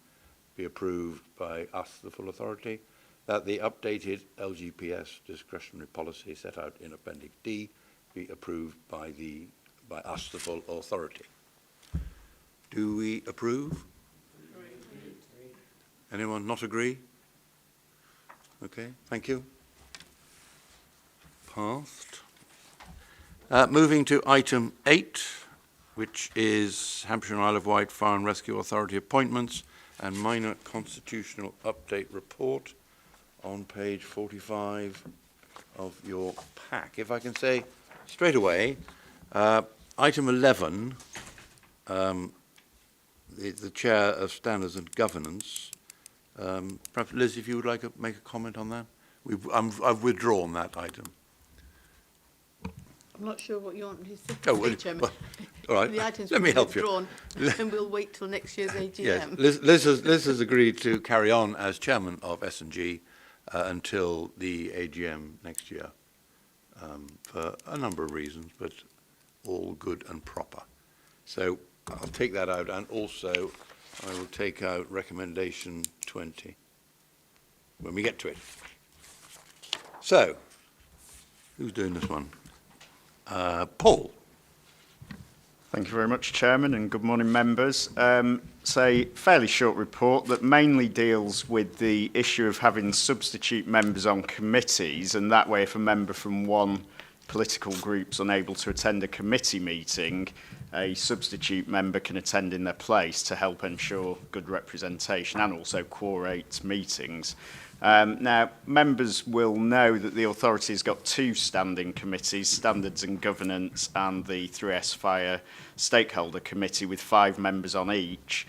be approved by us, the full authority, that the updated LGPS discretionary policy set out in Appendix D be approved by us, the full authority. Do we approve? Anyone not agree? Okay, thank you. Passed. Moving to item 8, which is Hampshire and Isle of Wight Fire and Rescue Authority appointments and minor constitutional update report on page 45 of your pack. If I can say straight away, item 11, the Chair of Standards and Governance. Perhaps, Liz, if you would like to make a comment on that. I've withdrawn that item. I'm not sure what you want me to say, Oh, Chairman. well, all right. The items Let me help withdrawn, you. and we'll wait till next year's AGM. Yes, Liz has agreed to carry on as chairman of S&G until the AGM next year for a number of reasons, but all good and proper. So I'll take that out, and also I will take out recommendation 20 when we get to it. So, who's doing this one? Paul. Thank you very much, Chairman, and good morning, members. It's a fairly short report that mainly deals with the issue of having substitute members on committees, and that way if a member from one political group's unable to attend a committee meeting, a substitute member can attend in their place to help ensure good representation and also quorate meetings. Now, members will know that the authority has got two standing committees, Standards and Governance and the 3S Fire Stakeholder Committee, with 5 members on each.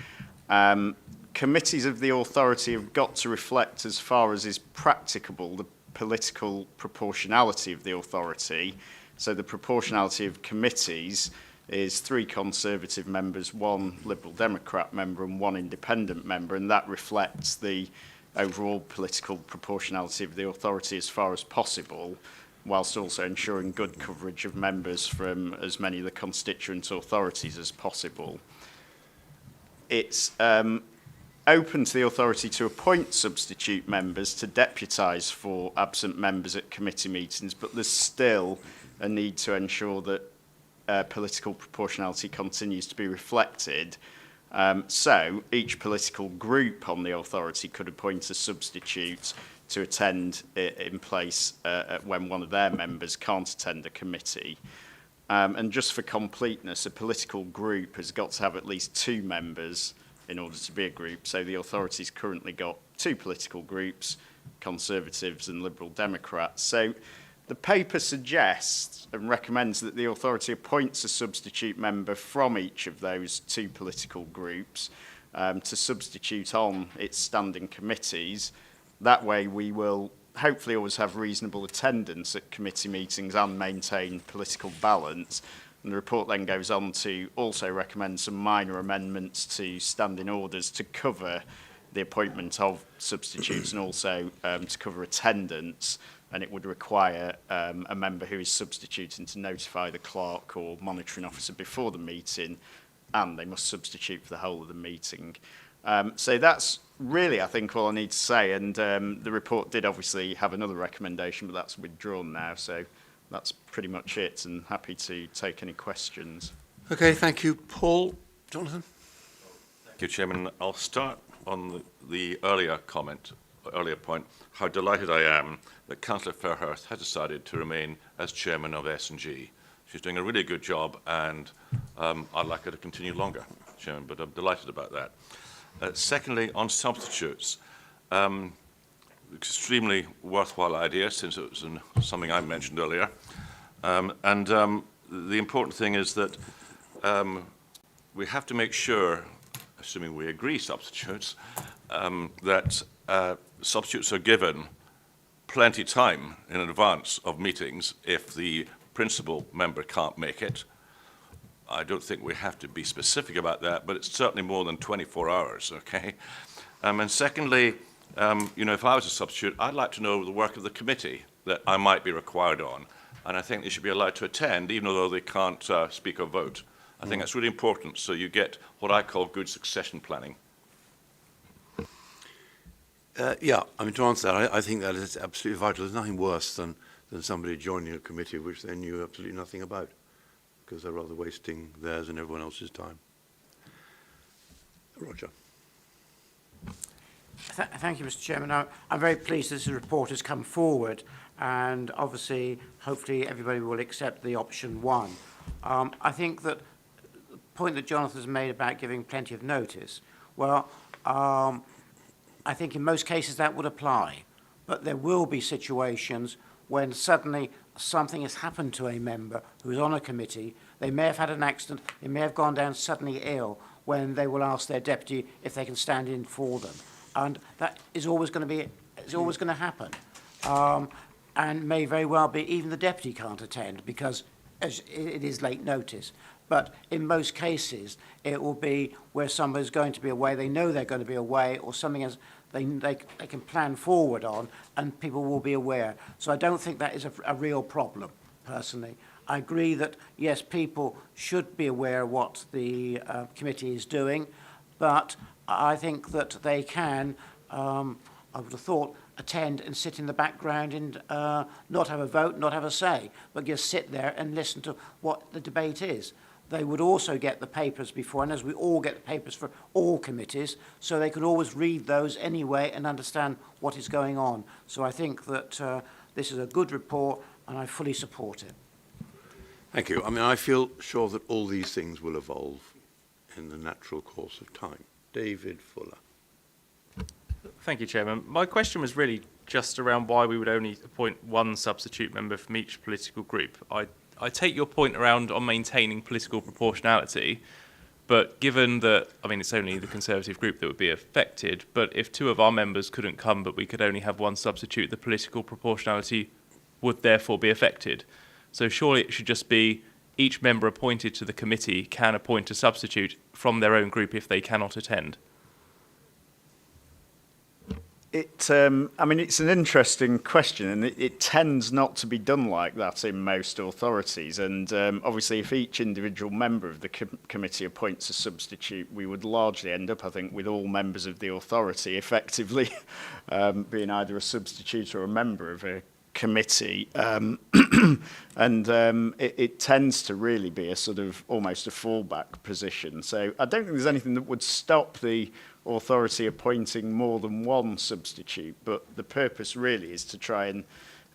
Committees of the authority have got to reflect, as far as is practicable, the political proportionality of the authority. So the proportionality of committees is 3 Conservative members, 1 Liberal Democrat member and 1 independent member, and that reflects the overall political proportionality of the authority as far as possible, whilst also ensuring good coverage of members from as many of the constituent authorities as possible. It's open to the authority to appoint substitute members to deputise for absent members at committee meetings, but there's still a need to ensure that political proportionality continues to be reflected. So each political group on the authority could appoint a substitute to attend in place when one of their members can't attend a committee. And just for completeness, a political group has got to have at least 2 members in order to be a group. So the authority's currently got 2 political groups, Conservatives and Liberal Democrats. So the paper suggests and recommends that the authority appoints a substitute member from each of those 2 political groups to substitute on its standing committees. That way we will hopefully always have reasonable attendance at committee meetings and maintain political balance. And the report then goes on to also recommend some minor amendments to standing orders to cover the appointment of substitutes and also to cover attendance. And it would require a member who is substituting to notify the clerk or monitoring officer before the meeting, and they must substitute for the whole of the meeting. So that's really, I think, all I need to say. And the report did obviously have another recommendation, but that's withdrawn now. So that's pretty much it, and happy to take any questions. Okay, thank you. Paul. Jonathan? Thank you, Chairman. I'll start on the earlier point, how delighted I am that Councillor Fairhurst has decided to remain as chairman of S&G. She's doing a really good job, and I'd like her to continue longer, Chairman, but I'm delighted about that. Secondly, on substitutes, extremely worthwhile idea, since it was something I mentioned earlier. The important thing is that we have to make sure, assuming we agree substitutes, that substitutes are given plenty time in advance of meetings if the principal member can't make it. I don't think we have to be specific about that, but it's certainly more than 24 hours, okay? And secondly, if I was a substitute, I'd like to know the work of the committee that I might be required on, and I think they should be allowed to attend, even though they can't speak or vote. I think that's really important, so you get what I call good succession planning. Yeah, I mean, to answer that, I think that is absolutely vital. There's nothing worse than somebody joining a committee which they knew absolutely nothing about, because they're rather wasting theirs and everyone else's time. Roger. Thank you, Mr. Chairman. I'm very pleased this report has come forward, and obviously, hopefully, everybody will accept the option 1. I think that the point that Jonathan's made about giving plenty of notice, well, I think in most cases that would apply, but there will be situations when suddenly something has happened to a member who is on a committee. They may have had an accident, they may have gone down suddenly ill, when they will ask their deputy if they can stand in for them. And that is always going to happen. And may very well be even the deputy can't attend because it is late notice. But in most cases, it will be where somebody's going to be away, they know they're going to be away, or something as they can plan forward on, and people will be aware. So I don't think that is a real problem, personally. I agree that, yes, people should be aware of what the committee is doing, but I think that they can, I would have thought, attend and sit in the background and not have a vote, not have a say, but just sit there and listen to what the debate is. They would also get the papers before, and as we all get the papers for all committees, so they could always read those anyway and understand what is going on. So I think that this is a good report, and I fully support it. Thank you. I mean, I feel sure that all these things will evolve in the natural course of time. David Fuller. Thank you, Chairman. My question was really just around why we would only appoint 1 substitute member from each political group. I take your point around on maintaining political proportionality, but given that, I mean, it's only the Conservative group that would be affected, but if 2 of our members couldn't come but we could only have 1 substitute, the political proportionality would therefore be affected. So surely it should just be each member appointed to the committee can appoint a substitute from their own group if they cannot attend. I mean, it's an interesting question, and it tends not to be done like that in most authorities. And obviously, if each individual member of the committee appoints a substitute, we would largely end up, I think, with all members of the authority effectively being either a substitute or a member of a committee, and it tends to really be a sort of almost a fallback position. So I don't think there's anything that would stop the authority appointing more than one substitute, but the purpose really is to try and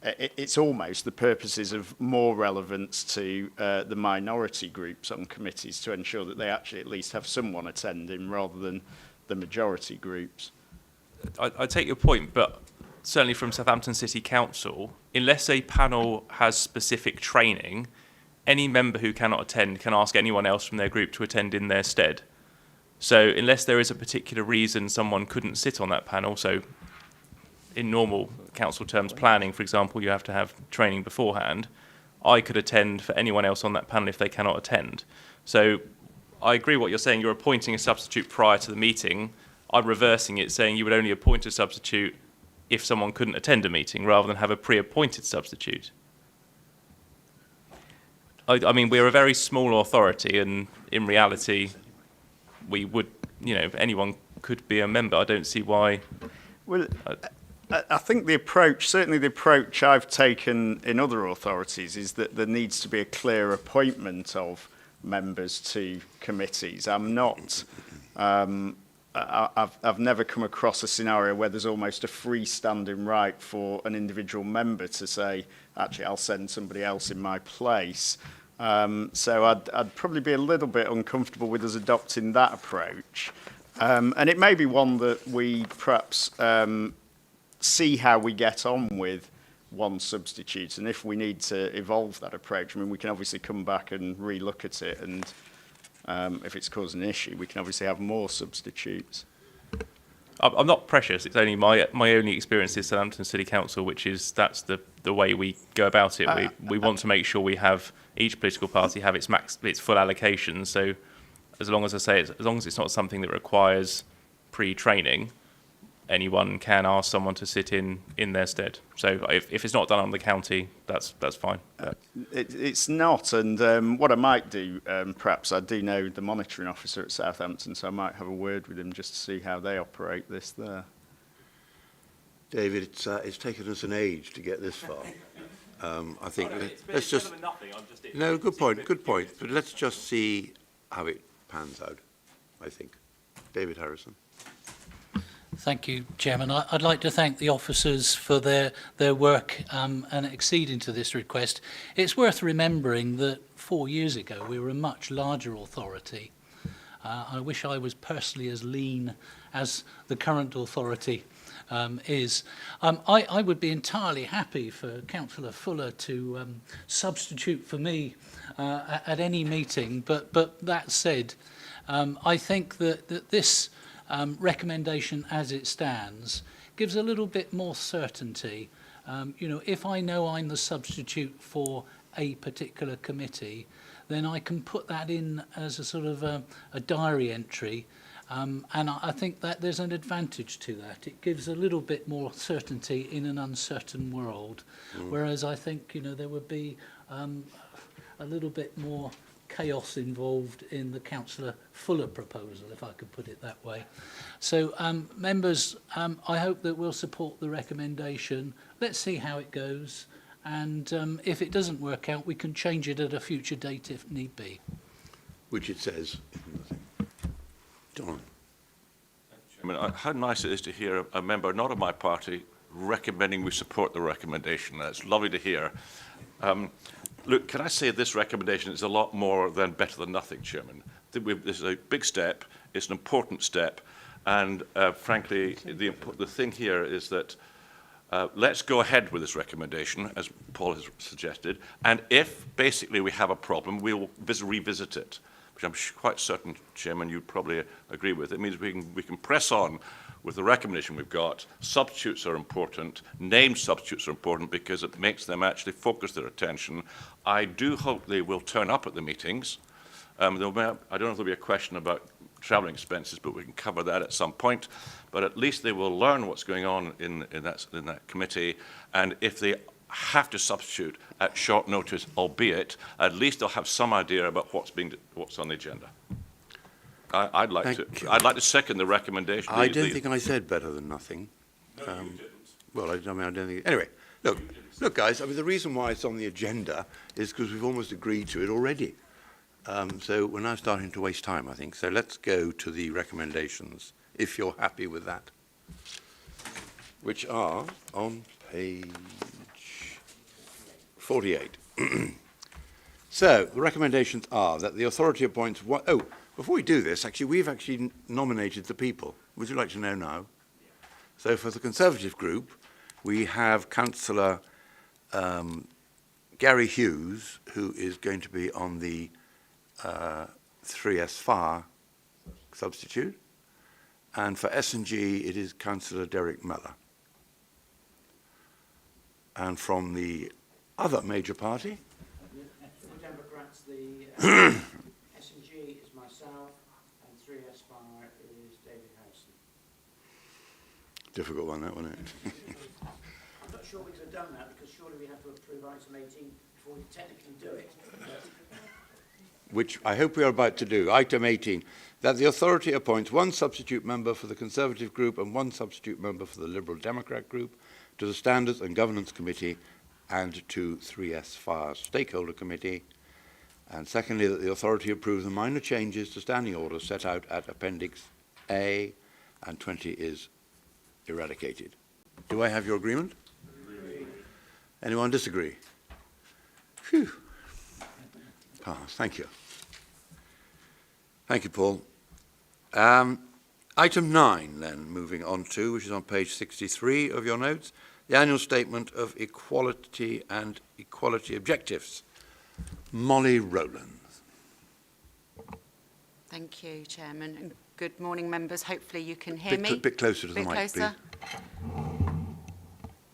it's almost the purposes of more relevance to the minority groups on committees to ensure that they actually at least have someone attending rather than the majority groups. I take your point, but certainly from Southampton City Council, unless a panel has specific training, any member who cannot attend can ask anyone else from their group to attend in their stead. So unless there is a particular reason someone couldn't sit on that panel, so in normal council terms planning, for example, you have to have training beforehand, I could attend for anyone else on that panel if they cannot attend. So I agree what you're saying, you're appointing a substitute prior to the meeting. I'm reversing it, saying you would only appoint a substitute if someone couldn't attend a meeting, rather than have a pre-appointed substitute. I mean, we're a very small authority, and in reality, we would, you know, anyone could be a member. I don't see why. Well, I think the approach, certainly the approach I've taken in other authorities, is that there needs to be a clear appointment of members to committees. I'm not, I've never come across a scenario where there's almost a freestanding right for an individual member to say, actually, I'll send somebody else in my place. So I'd probably be a little bit uncomfortable with us adopting that approach. And it may be one that we perhaps see how we get on with one substitute, and if we need to evolve that approach, I mean, we can obviously come back and re-look at it, and if it's causing an issue, we can obviously have more substitutes. I'm not precious. It's only my only experience is Southampton City Council, which is that's the way we go about it. We want to make sure we have each political party have its full allocation. So as long as I say as long as it's not something that requires pre-training, anyone can ask someone to sit in their stead. So if it's not done on the county, that's fine. It's not, and what I might do, perhaps I do know the monitoring officer at Southampton, so I might have a word with him just to see how they operate this there. David, it's taken us an age to get this far. I think let's just... No, good point. But let's just see how it pans out, I think. David Harrison. Thank you, Chairman. I'd like to thank the officers for their work and acceding to this request. It's worth remembering that 4 years ago we were a much larger authority. I wish I was personally as lean as the current authority is. I would be entirely happy for Councillor Fuller to substitute for me at any meeting, but that said, I think that this recommendation as it stands gives a little bit more certainty. You know, if I know I'm the substitute for a particular committee, then I can put that in as a sort of a diary entry, and I think that there's an advantage to that. It gives a little bit more certainty in an uncertain world, whereas I think, you know, there would be a little bit more chaos involved in the Councillor Fuller proposal, if I could put it that way. So, members, I hope that we'll support the recommendation. Let's see how it goes, and if it doesn't work out, we can change it at a future date if need be. Which it says. Don. I mean, how nice it is to hear a member not of my party recommending we support the recommendation. That's lovely to hear. Look, can I say this recommendation is a lot more than better than nothing, Chairman. This is a big step, it's an important step, and frankly, the thing here is that let's go ahead with this recommendation, as Paul has suggested, and if basically we have a problem, we'll revisit it, which I'm quite certain, Chairman, you'd probably agree with. It means we can press on with the recommendation we've got. Substitutes are important, named substitutes are important because it makes them actually focus their attention. I do hope they will turn up at the meetings. I don't know if there'll be a question about travelling expenses, but we can cover that at some point. But at least they will learn what's going on in that committee, and if they have to substitute at short notice, albeit, at least they'll have some idea about what's on the agenda. I'd like to second the recommendation. I don't think I said better than nothing. No, you didn't. Well, I mean, I don't think. Anyway, Look, guys, I mean, the reason why it's on the agenda is because we've almost agreed to it already. So we're now starting to waste time, I think. So let's go to the recommendations, if you're happy with that, which are on page 48. So the recommendations are that the authority appoints one... Oh, before we do this, actually, we've actually nominated the people. Would you like to know now? So for the Conservative group, we have Councillor Gary Hughes, who is going to be on the 3S FAR substitute. And for S&G, it is Councillor Derek Mellor. And from the other major party... For Democrats, the S&G is myself, and 3S FAR is David Howson. Difficult one, that one, isn't it? I'm not sure we could have done that, because surely we have to approve item 18 before we technically do it. Which I hope we are about to do. Item 18, that the authority appoints one substitute member for the Conservative group and one substitute member for the Liberal Democrat group to the Standards and Governance Committee and to 3S FAR Stakeholder Committee. And secondly, that the authority approve the minor changes to standing orders set out at Appendix A, and 20 is eradicated. Do I have your agreement? Agree. Anyone disagree? Phew. Pass. Thank you. Thank you, Paul. Item 9, then, moving on to, which is on page 63 of your notes, the annual statement of equality and equality objectives. Molly Rowlands. Thank you, Chairman, and good morning, members. Hopefully you can hear me. A bit closer to the mic, closer. please.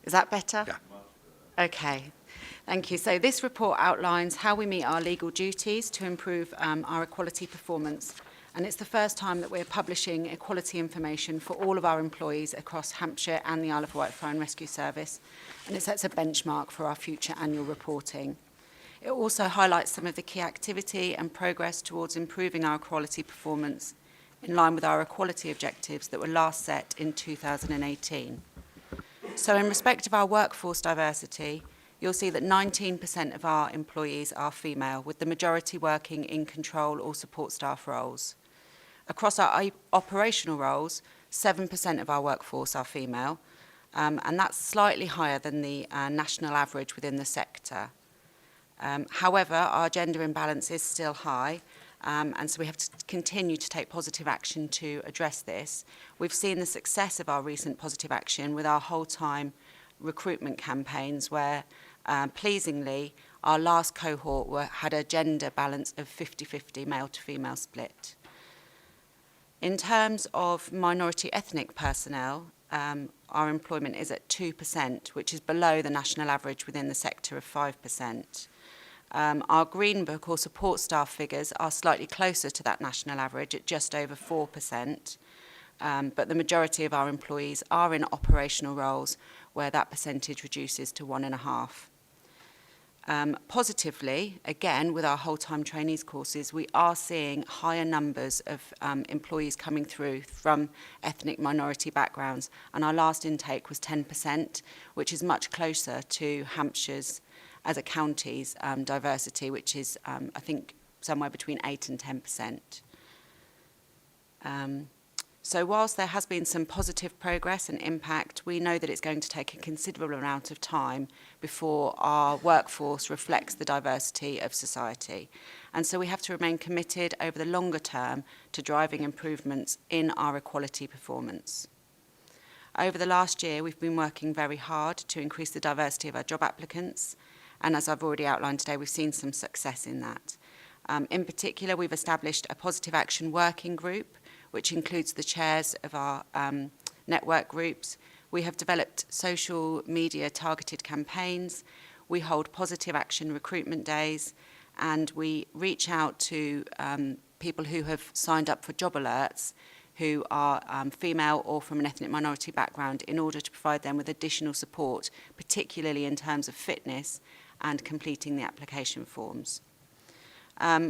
Is that better? Yeah. Okay. Thank you. So this report outlines how we meet our legal duties to improve our equality performance. And it's the first time that we're publishing equality information for all of our employees across Hampshire and the Isle of Wight Fire and Rescue Service. And it sets a benchmark for our future annual reporting. It also highlights some of the key activity and progress towards improving our equality performance in line with our equality objectives that were last set in 2018. So in respect of our workforce diversity, you'll see that 19% of our employees are female, with the majority working in control or support staff roles. Across our operational roles, 7% of our workforce are female, and that's slightly higher than the national average within the sector. However, our gender imbalance is still high, and so we have to continue to take positive action to address this. We've seen the success of our recent positive action with our whole-time recruitment campaigns where, pleasingly, our last cohort had a gender balance of 50-50 male to female split. In terms of minority ethnic personnel, our employment is at 2%, which is below the national average within the sector of 5%. Our Green Book or support staff figures are slightly closer to that national average at just over 4%, but the majority of our employees are in operational roles where that percentage reduces to 1.5%. Positively, again, with our whole-time trainees courses, we are seeing higher numbers of employees coming through from ethnic minority backgrounds, and our last intake was 10%, which is much closer to Hampshire's, as a county's, diversity, which is, I think, somewhere between 8 and 10%. So whilst there has been some positive progress and impact, we know that it's going to take a considerable amount of time before our workforce reflects the diversity of society. And so we have to remain committed over the longer term to driving improvements in our equality performance. Over the last year, we've been working very hard to increase the diversity of our job applicants. And as I've already outlined today, we've seen some success in that. In particular, we've established a positive action working group, which includes the chairs of our network groups. We have developed social media targeted campaigns. We hold positive action recruitment days, and we reach out to people who have signed up for job alerts who are female or from an ethnic minority background in order to provide them with additional support, particularly in terms of fitness and completing the application forms.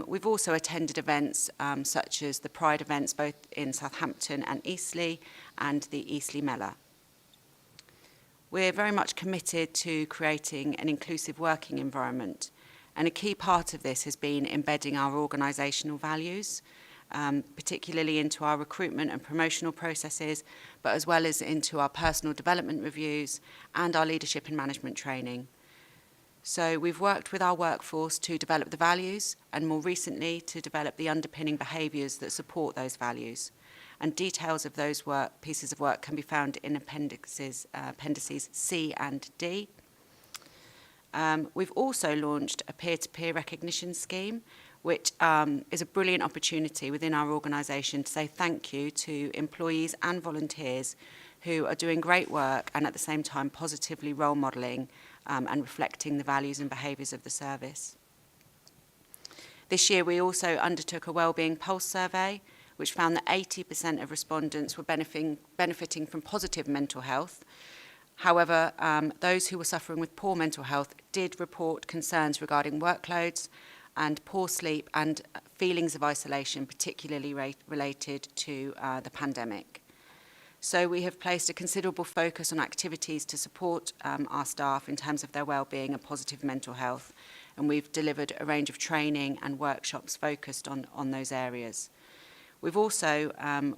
We've also attended events such as the Pride events both in Southampton and Eastleigh and the Eastleigh Mellor. We're very much committed to creating an inclusive working environment, and a key part of this has been embedding our organisational values, particularly into our recruitment and promotional processes, but as well as into our personal development reviews and our leadership and management training. So we've worked with our workforce to develop the values, and more recently to develop the underpinning behaviours that support those values. And details of those pieces of work can be found in appendices C and D. We've also launched a peer-to-peer recognition scheme, which is a brilliant opportunity within our organisation to say thank you to employees and volunteers who are doing great work and at the same time positively role modelling and reflecting the values and behaviours of the service. This year we also undertook a wellbeing pulse survey, which found that 80% of respondents were benefiting from positive mental health. However, those who were suffering with poor mental health did report concerns regarding workloads and poor sleep and feelings of isolation, particularly related to the pandemic. So we have placed a considerable focus on activities to support our staff in terms of their wellbeing and positive mental health, and we've delivered a range of training and workshops focused on those areas. We've also,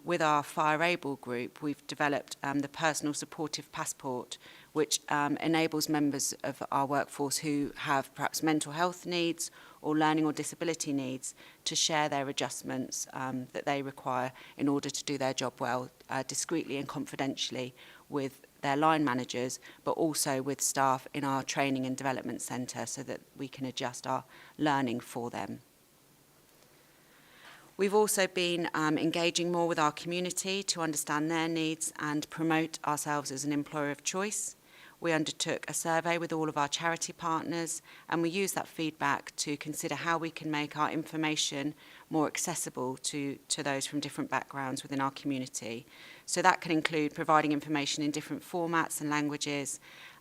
with our Fire Able group, we've developed the Personal Supportive Passport, which enables members of our workforce who have perhaps mental health needs or learning or disability needs to share their adjustments that they require in order to do their job well, discreetly and confidentially with their line managers, but also with staff in our training and development centre so that we can adjust our learning for them. We've also been engaging more with our community to understand their needs and promote ourselves as an employer of choice. We undertook a survey with all of our charity partners, and we use that feedback to consider how we can make our information more accessible to those from different backgrounds within our community. So that can include providing information in different formats and languages,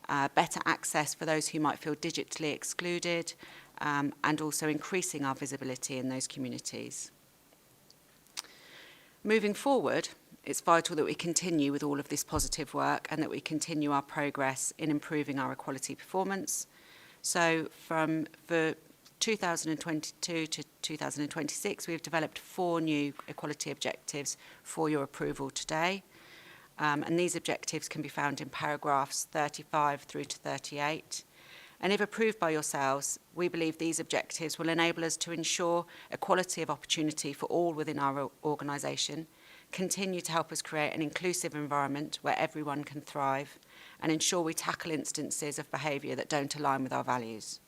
better access for those who might feel digitally excluded, and also increasing our visibility in those communities. Moving forward, it's vital that we continue with all of this positive work and that we continue our progress in improving our equality performance. So for 2022 to 2026, we've developed 4 new equality objectives for your approval today. And these objectives can be found in paragraphs 35 through to 38. And if approved by yourselves, we believe these objectives will enable us to ensure equality of opportunity for all within our organisation, continue to help us create an inclusive environment where everyone can thrive, and ensure we tackle instances of behaviour that don't align with our values.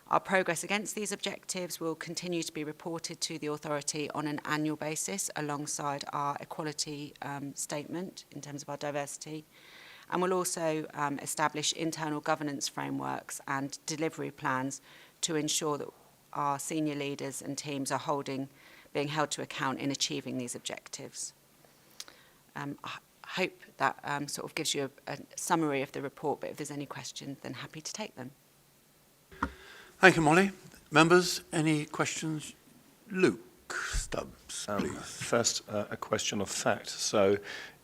Our progress against these objectives will continue to be reported to the authority on an annual basis alongside our equality statement in terms of our diversity. And we'll also establish internal governance frameworks and delivery plans to ensure that our senior leaders and teams are being held to account in achieving these objectives. I hope that sort of gives you a summary of the report, but if there's any questions, then happy to take them. Thank you, Molly. Members, any questions? Luke Stubbs, please. First, a question of fact. So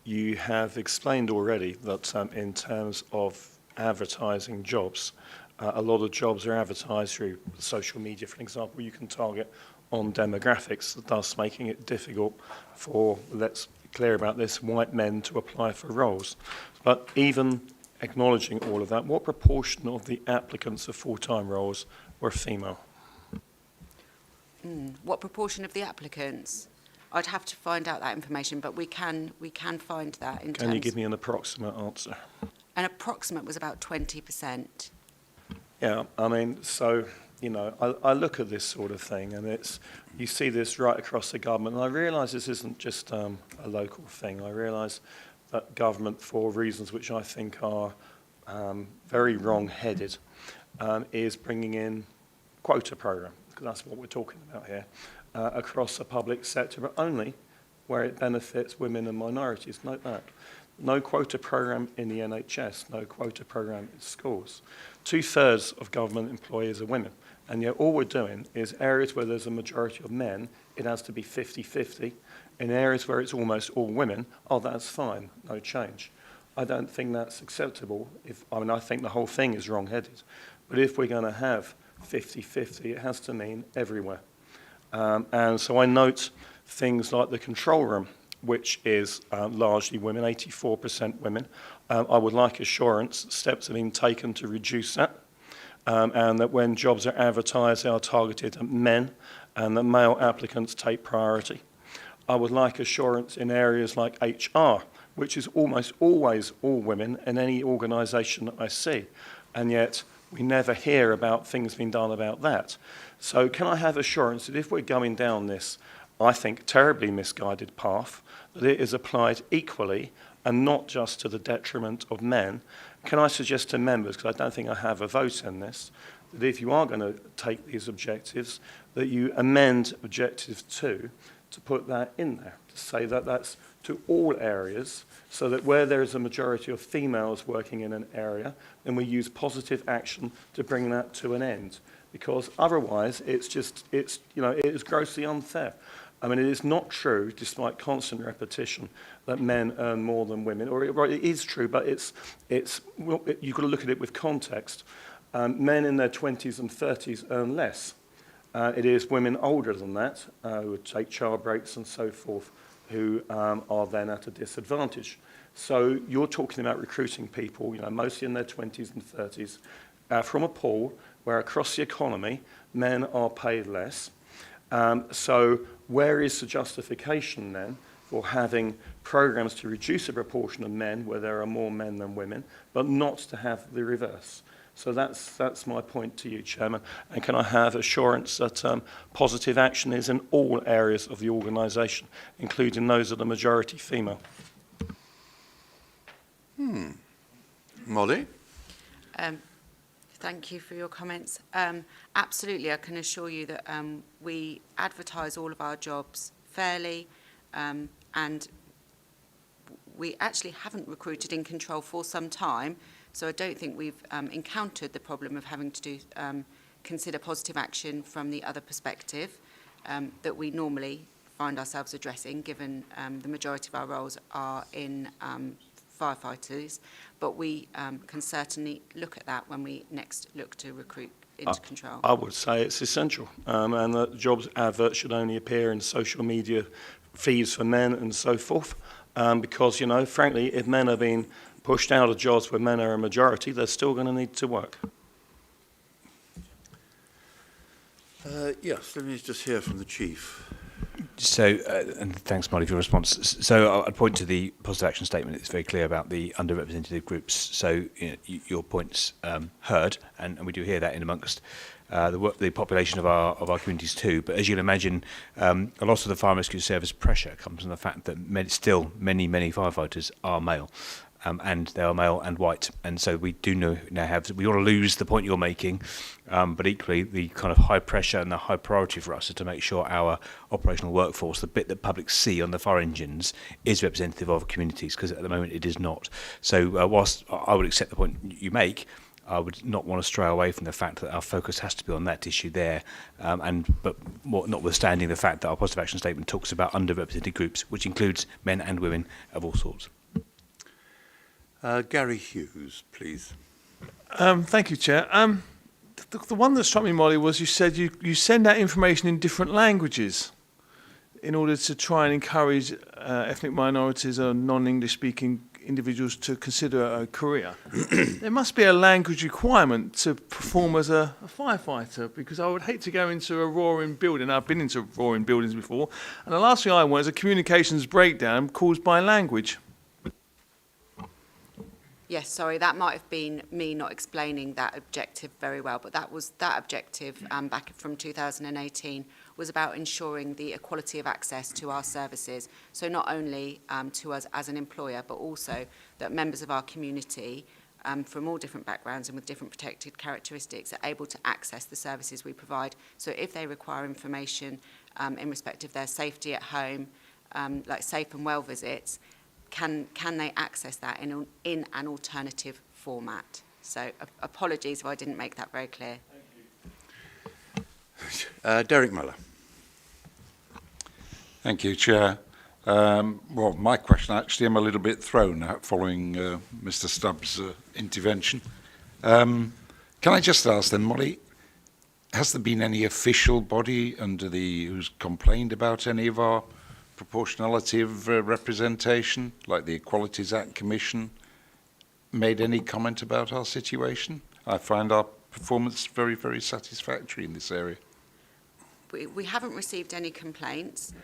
you have explained already that in terms of advertising jobs, a lot of jobs are advertised through social media. For example, you can target on demographics, thus making it difficult for, let's be clear about this, white men to apply for roles. But even acknowledging all of that, what proportion of the applicants of full-time roles were female? What proportion of the applicants? I'd have to find out that information, but we can find that in terms... Can you give me an approximate answer? An approximate was about 20%. Yeah, I mean, so, you know, I look at this sort of thing, and you see this right across the government, and I realise this isn't just a local thing. I realise that government, for reasons which I think are very wrong-headed, is bringing in quota program, because that's what we're talking about here, across the public sector, but only where it benefits women and minorities. Note that. No quota program in the NHS, no quota program in schools. 2/3 of government employees are women, and yet all we're doing is areas where there's a majority of men, it has to be 50-50. In areas where it's almost all women, oh, that's fine, no change. I don't think that's acceptable. I think the whole thing is wrong-headed. But if we're going to have 50-50, it has to mean everywhere. And so I note things like the control room, which is largely women, 84% women. I would like assurance that steps have been taken to reduce that, and that when jobs are advertised, they are targeted at men, and that male applicants take priority. I would like assurance in areas like HR, which is almost always all women in any organisation that I see, and yet we never hear about things being done about that. So can I have assurance that if we're going down this, I think, terribly misguided path, that it is applied equally and not just to the detriment of men? Can I suggest to members, because I don't think I have a vote in this, that if you are going to take these objectives, that you amend Objective 2 to put that in there, to say that that's to all areas, so that where there is a majority of females working in an area, then we use positive action to bring that to an end. Because otherwise, it is grossly unfair. I mean, it is not true, despite constant repetition, that men earn more than women. Or it is true, but you've got to look at it with context. Men in their 20s and 30s earn less. It is women older than that, who would take child breaks and so forth, who are then at a disadvantage. So you're talking about recruiting people, mostly in their 20s and 30s, from a pool where across the economy, men are paid less. So where is the justification then for having programs to reduce the proportion of men where there are more men than women, but not to have the reverse? So that's my point to you, Chairman. And can I have assurance that positive action is in all areas of the organisation, including those of the majority female? Molly? Thank you for your comments. Absolutely, I can assure you that we advertise all of our jobs fairly, and we actually haven't recruited in control for some time. So I don't think we've encountered the problem of having to consider positive action from the other perspective that we normally find ourselves addressing, given the majority of our roles are in firefighters. But we can certainly look at that when we next look to recruit into control. I would say it's essential, and that jobs adverts should only appear in social media feeds for men and so forth, because, frankly, if men are being pushed out of jobs where men are a majority, they're still going to need to work. Yes, let me just hear from the Chief. So, and thanks, Molly, for your response. So I'd point to the positive action statement. It's very clear about the underrepresented groups. So your point's heard, and we do hear that in amongst the population of our communities too. But as you can imagine, a lot of the fire and rescue service pressure comes from the fact that still many firefighters are male. And they are male and white, and so we do now we want to lose the point you're making, but equally the kind of high pressure and the high priority for us is to make sure our operational workforce, the bit that public see on the fire engines, is representative of communities, because at the moment it is not. So whilst I would accept the point you make, I would not want to stray away from the fact that our focus has to be on that issue there, but notwithstanding the fact that our positive action statement talks about underrepresented groups, which includes men and women of all sorts. Gary Hughes, please. Thank you, Chair. The one that struck me, Molly, was you said you send out information in different languages in order to try and encourage ethnic minorities or non-English speaking individuals to consider a career. There must be a language requirement to perform as a firefighter, because I would hate to go into a roaring building. I've been into roaring buildings before, and the last thing I want is a communications breakdown caused by language. Yes, sorry, that might have been me not explaining that objective very well, but that objective back from 2018 was about ensuring the equality of access to our services. So not only to us as an employer, but also that members of our community from all different backgrounds and with different protected characteristics are able to access the services we provide. So if they require information in respect of their safety at home, like safe and well visits, can they access that in an alternative format? So apologies if I didn't make that very clear. Derek Muller. Thank you, Chair. Well, my question, actually, I'm a little bit thrown out following Mr. Stubbs' intervention. Can I just ask then, Molly, has there been any official body who's complained about any of our proportionality of representation, like the Equalities Act Commission, made any comment about our situation? I find our performance very, very satisfactory in this area. We haven't received any complaints.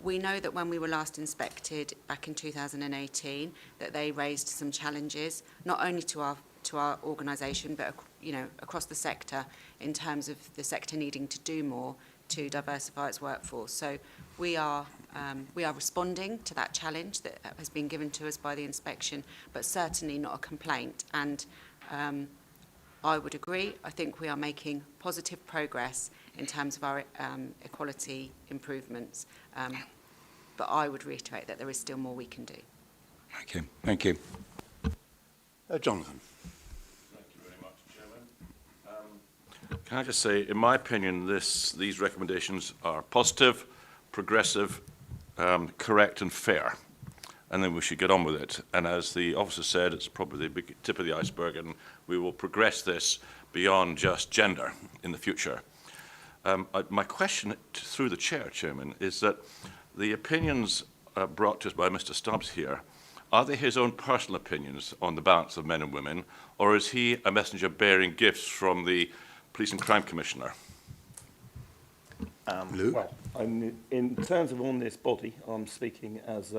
We know that when we were last inspected back in 2018, that they raised some challenges, not only to our organisation, but across the sector, in terms of the sector needing to do more to diversify its workforce. So we are responding to that challenge that has been given to us by the inspection, but certainly not a complaint. And I would agree. I think we are making positive progress in terms of our equality improvements. But I would reiterate that there is still more we can do. Okay, thank you. Jonathan. Thank you very much, Chairman. Can I just say, in my opinion, these recommendations are positive, progressive, correct and fair. And then we should get on with it. And as the officer said, it's probably the big tip of the iceberg, and we will progress this beyond just gender in the future. My question through the chair, Chairman, is that the opinions brought to us by Mr. Stubbs here, are they his own personal opinions on the balance of men and women, or is he a messenger bearing gifts from the Police and Crime Commissioner? Luke? Well, in terms of on this body, I'm speaking as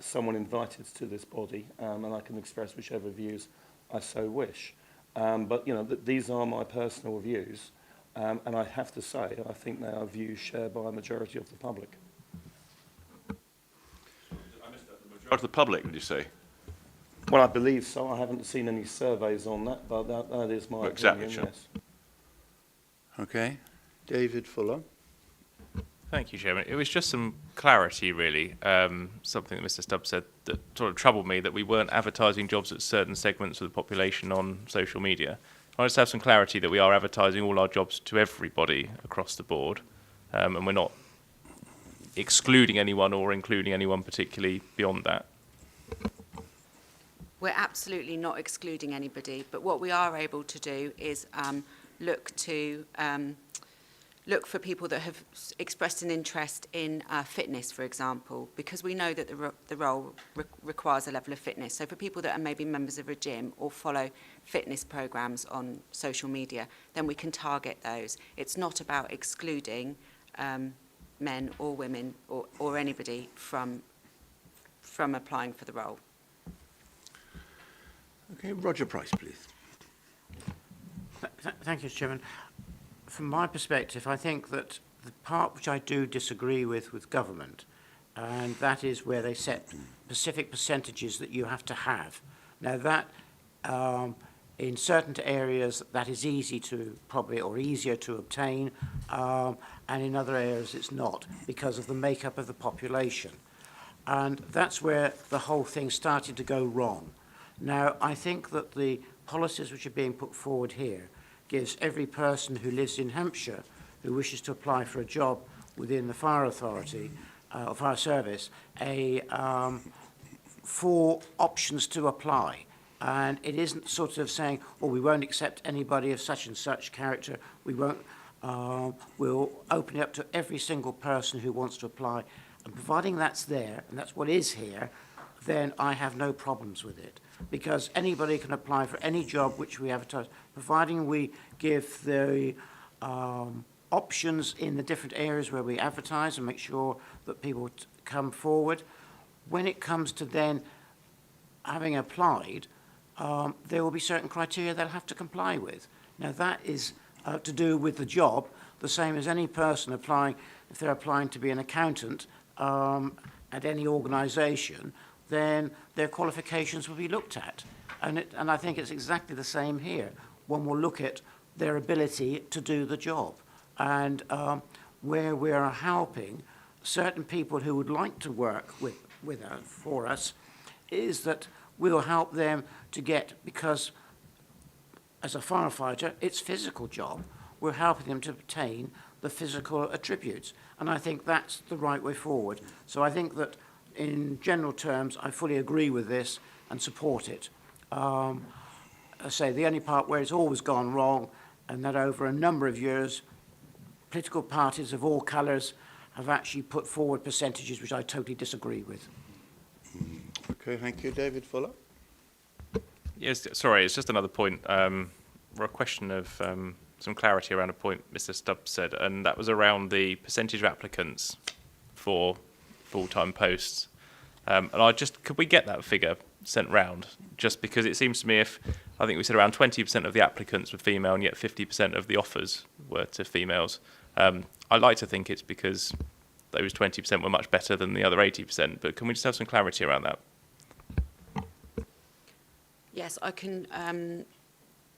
someone invited to this body, and I can express whichever views I so wish. But, these are my personal views, and I have to say, I think they are views shared by a majority of the public. I missed that. The majority of the public, did you say? Well, I believe so. I haven't seen any surveys on that, but that is my Exactly, opinion, sure. yes. Okay. David Fuller. Thank you, Chairman. It was just some clarity, really. Something that Mr. Stubbs said that sort of troubled me, that we weren't advertising jobs at certain segments of the population on social media. I just have some clarity that we are advertising all our jobs to everybody across the board, and we're not excluding anyone or including anyone particularly beyond that. We're absolutely not excluding anybody, but what we are able to do is look for people that have expressed an interest in fitness, for example, because we know that the role requires a level of fitness. So for people that are maybe members of a gym or follow fitness programs on social media, then we can target those. It's not about excluding men or women or anybody from applying for the role. Okay, Roger Price, please. Thank you, Chairman. From my perspective, I think that the part which I do disagree with government, and that is where they set specific percentages that you have to have. Now that, in certain areas, that is easy to probably, or easier to obtain, and in other areas it's not, because of the makeup of the population. And that's where the whole thing started to go wrong. Now, I think that the policies which are being put forward here gives every person who lives in Hampshire who wishes to apply for a job within the fire authority or fire service four options to apply. And it isn't sort of saying, well, we won't accept anybody of such and such character. We won't. We'll open it up to every single person who wants to apply. And providing that's there, and that's what is here, then I have no problems with it. Because anybody can apply for any job which we advertise, providing we give the options in the different areas where we advertise and make sure that people come forward. When it comes to then having applied, there will be certain criteria they'll have to comply with. Now that is to do with the job, the same as any person applying, if they're applying to be an accountant at any organisation, then their qualifications will be looked at. And I think it's exactly the same here. One will look at their ability to do the job. And where we are helping certain people who would like to work for us, is that we'll help them to get, because as a firefighter, it's a physical job, we're helping them to obtain the physical attributes. And I think that's the right way forward. So I think that in general terms, I fully agree with this and support it. I say the only part where it's always gone wrong, and that over a number of years, political parties of all colours have actually put forward percentages which I totally disagree with. Okay, thank you. David Fuller? Yes, sorry, it's just another point, or a question of some clarity around a point Mr. Stubbs said, and that was around the percentage of applicants for full-time posts. And could we get that figure sent round? Just because it seems to me I think we said around 20% of the applicants were female and yet 50% of the offers were to females. I like to think it's because those 20% were much better than the other 80%, but can we just have some clarity around that? Yes, I can.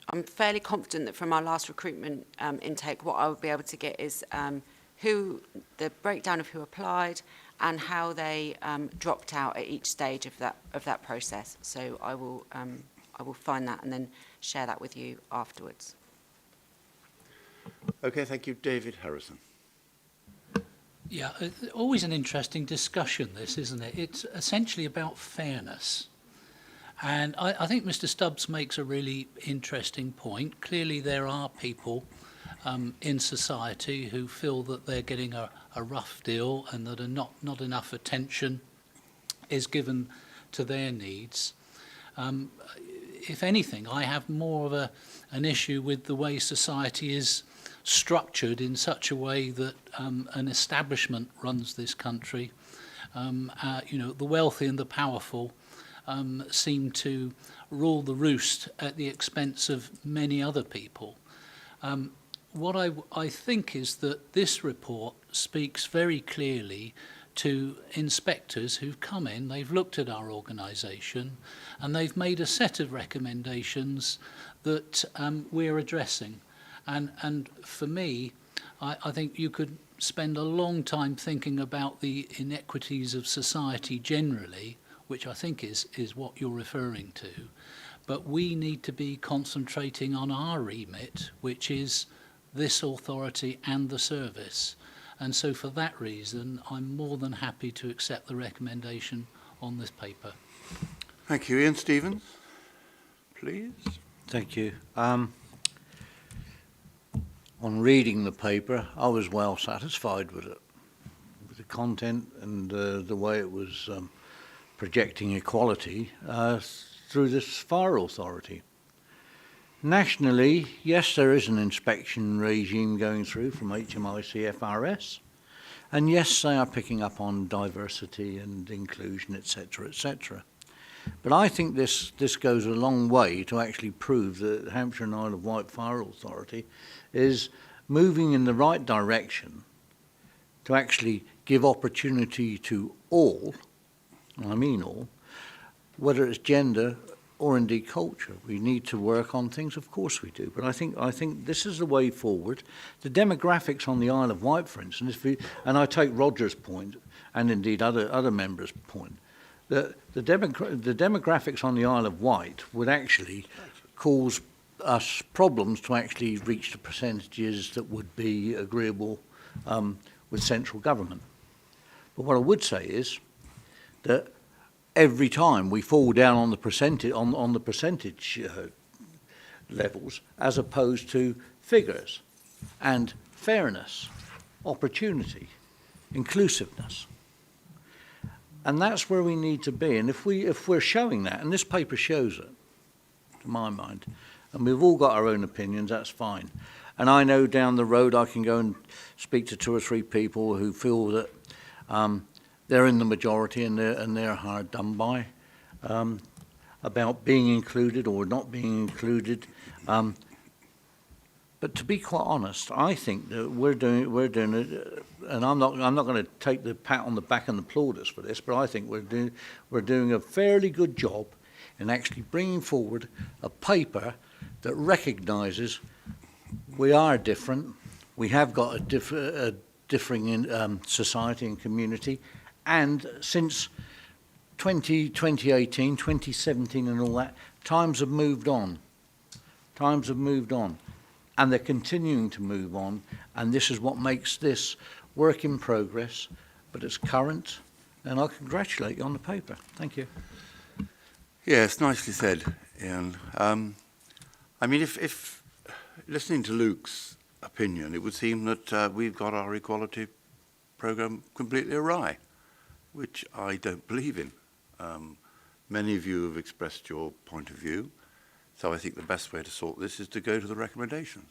I'm fairly confident that from our last recruitment intake, what I will be able to get is the breakdown of who applied and how they dropped out at each stage of that process. So I will find that and then share that with you afterwards. Okay, thank you. David Harrison. Yeah, always an interesting discussion, this, isn't it? It's essentially about fairness. And I think Mr. Stubbs makes a really interesting point. Clearly, there are people in society who feel that they're getting a rough deal and that not enough attention is given to their needs. If anything, I have more of an issue with the way society is structured in such a way that an establishment runs this country. The wealthy and the powerful seem to rule the roost at the expense of many other people. What I think is that this report speaks very clearly to inspectors who've come in, they've looked at our organisation, and they've made a set of recommendations that we're addressing. And for me, I think you could spend a long time thinking about the inequities of society generally, which I think is what you're referring to. But we need to be concentrating on our remit, which is this authority and the service. And so for that reason, I'm more than happy to accept the recommendation on this paper. Thank you. Ian Stevens, please. Thank you. On reading the paper, I was well satisfied with it, with the content and the way it was projecting equality through this fire authority. Nationally, yes, there is an inspection regime going through from HMIC FRS, and yes, they are picking up on diversity and inclusion, etc., etc. But I think this goes a long way to actually prove that the Hampshire and Isle of Wight Fire Authority is moving in the right direction to actually give opportunity to all, I mean all, whether it's gender or indeed culture. We need to work on things, of course we do, but I think this is the way forward. The demographics on the Isle of Wight, for instance, and I take Roger's point, and indeed other members' point, that the demographics on the Isle of Wight would actually cause us problems to actually reach the percentages that would be agreeable with central government. But what I would say is that every time we fall down on the percentage levels as opposed to figures and fairness, opportunity, inclusiveness. And that's where we need to be. And if we're showing that, and this paper shows it, to my mind, and we've all got our own opinions, that's fine. And I know down the road I can go and speak to 2 or 3 people who feel that they're in the majority and they're hard done by about being included or not being included. But to be quite honest, I think that we're doing it, and I'm not going to take the pat on the back and the plaudits for this, but I think we're doing a fairly good job in actually bringing forward a paper that recognises we are different, we have got a differing society and community, and since 2018, 2017 and all that, times have moved on. Times have moved on. And they're continuing to move on, and this is what makes this work in progress, but it's current and I congratulate you on the paper. Thank you. Yes, nicely said, Ian. I mean, if listening to Luke's opinion, it would seem that we've got our equality programme completely awry, which I don't believe in. Many of you have expressed your point of view, so I think the best way to sort this is to go to the recommendations.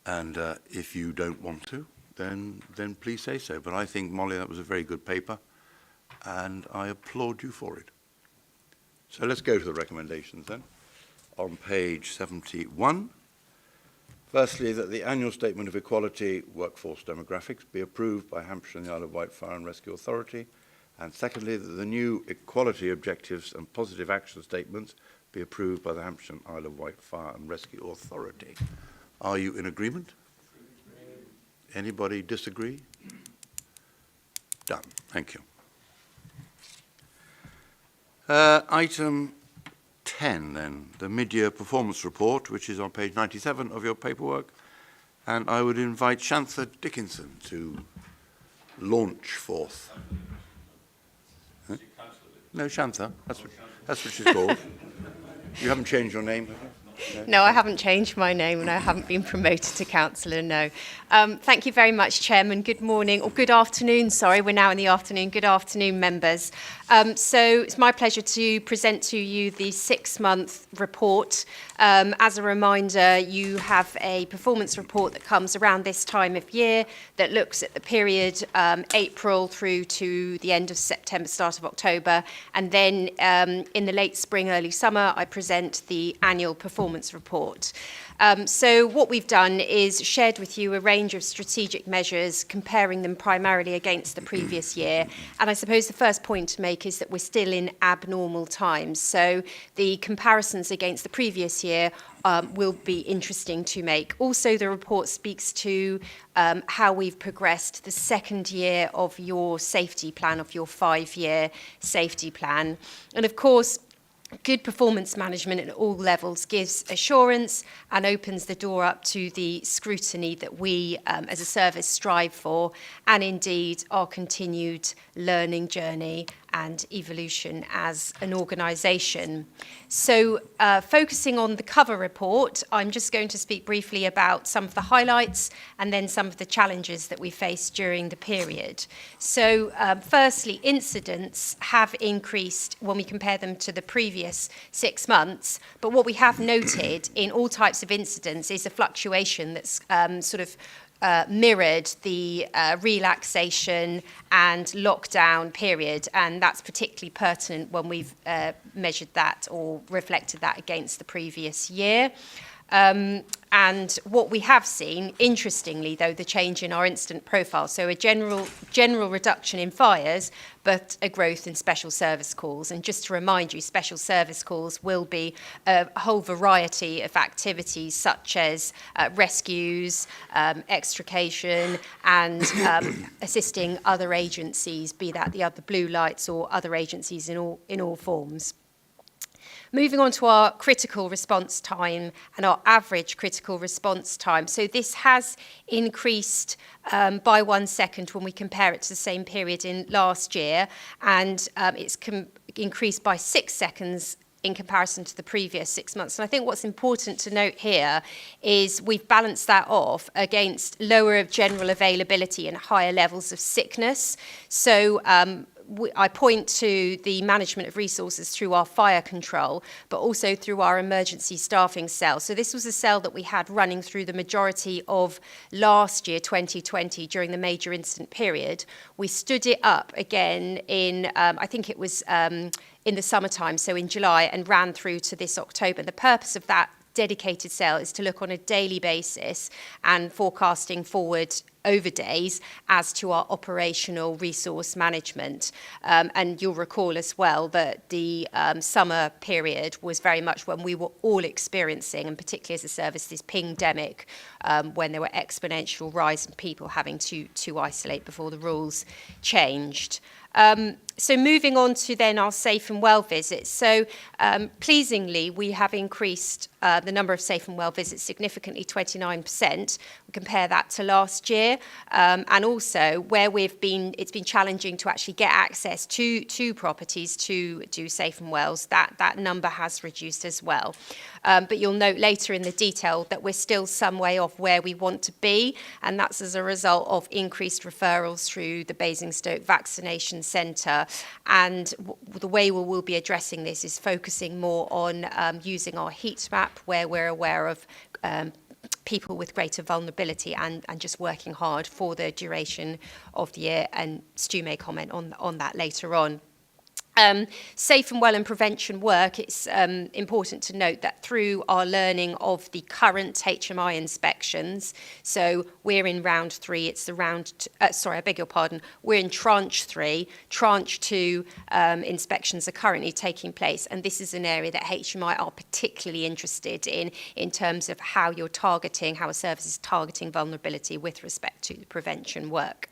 And if you don't want to, then please say so. But I think, Molly, that was a very good paper, and I applaud you for it. So let's go to the recommendations then. On page 71, firstly, that the annual statement of equality workforce demographics be approved by Hampshire and the Isle of Wight Fire and Rescue Authority. And secondly, that the new equality objectives and positive action statements be approved by the Hampshire and Isle of Wight Fire and Rescue Authority. Are you in agreement? Anybody disagree? Done. Thank you. Item 10 then, the mid-year performance report, which is on page 97 of your paperwork. And I would invite Shantha Dickinson to launch forth. Huh? No, Shantha, that's what she's called. You haven't changed your name, have you? No, I haven't changed my name and I haven't been promoted to councillor, no. Thank you very much, Chairman. Good morning, or good afternoon, sorry, we're now in the afternoon. Good afternoon, members. So it's my pleasure to present to you the 6-month report. As a reminder, you have a performance report that comes around this time of year that looks at the period April through to the end of September, start of October. And then in the late spring, early summer, I present the annual performance report. So what we've done is shared with you a range of strategic measures, comparing them primarily against the previous year. And I suppose the first point to make is that we're still in abnormal times. So the comparisons against the previous year will be interesting to make. Also, the report speaks to how we've progressed the second year of your safety plan, of your 5-year safety plan. And of course, good performance management at all levels gives assurance and opens the door up to the scrutiny that we as a service strive for, and indeed our continued learning journey and evolution as an organisation. So focusing on the cover report, I'm just going to speak briefly about some of the highlights and then some of the challenges that we faced during the period. So firstly, incidents have increased when we compare them to the previous 6 months, but what we have noted in all types of incidents is a fluctuation that's mirrored the relaxation and lockdown period, and that's particularly pertinent when we've measured that or reflected that against the previous year. And what we have seen, interestingly though, the change in our incident profile, so a general reduction in fires, but a growth in special service calls. And just to remind you, special service calls will be a whole variety of activities such as rescues, extrication, and assisting other agencies, be that the other blue lights or other agencies in all forms. Moving on to our critical response time and our average critical response time. So this has increased by 1 second when we compare it to the same period in last year, and it's increased by 6 seconds in comparison to the previous 6 months. And I think what's important to note here is we've balanced that off against lower general availability and higher levels of sickness. So I point to the management of resources through our fire control, but also through our emergency staffing cell. So this was a cell that we had running through the majority of last year, 2020, during the major incident period. We stood it up again in, I think it was in the summertime, so in July, and ran through to this October. The purpose of that dedicated cell is to look on a daily basis and forecasting forward over days as to our operational resource management. And you'll recall as well that the summer period was very much when we were all experiencing, and particularly as a service, this pingdemic, when there were exponential rise in people having to isolate before the rules changed. So moving on to then our safe and well visits. So pleasingly, we have increased the number of safe and well visits significantly, 29%. We compare that to last year. year, and also where it's been challenging to actually get access to properties to do safe and wells, that number has reduced as well. But you'll note later in the detail that we're still some way off where we want to be, and that's as a result of increased referrals through the Basingstoke Vaccination Centre. And the way we will be addressing this is focusing more on using our heat map, where we're aware of people with greater vulnerability, and just working hard for the duration of the year. And Stu may comment on that later on. Safe and well and prevention work, it's important to note that through our learning of the current HMI inspections, so we're in round 3, it's the round, we're in tranche 3, tranche 2 inspections are currently taking place, and this is an area that HMI are particularly interested in terms of how a service is targeting vulnerability with respect to the prevention work.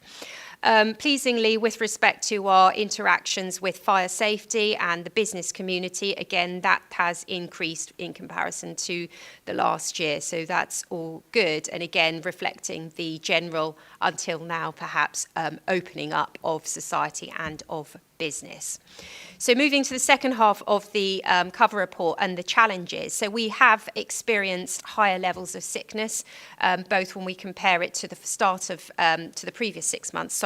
Pleasingly, with respect to our interactions with fire safety and the business community, again, that has increased in comparison to the last year. So that's all good. And again, reflecting the general, until now perhaps, opening up of society and of business. So moving to the second half of the cover report and the challenges. So we have experienced higher levels of sickness, both when we compare it to the start of, to the previous 6 months,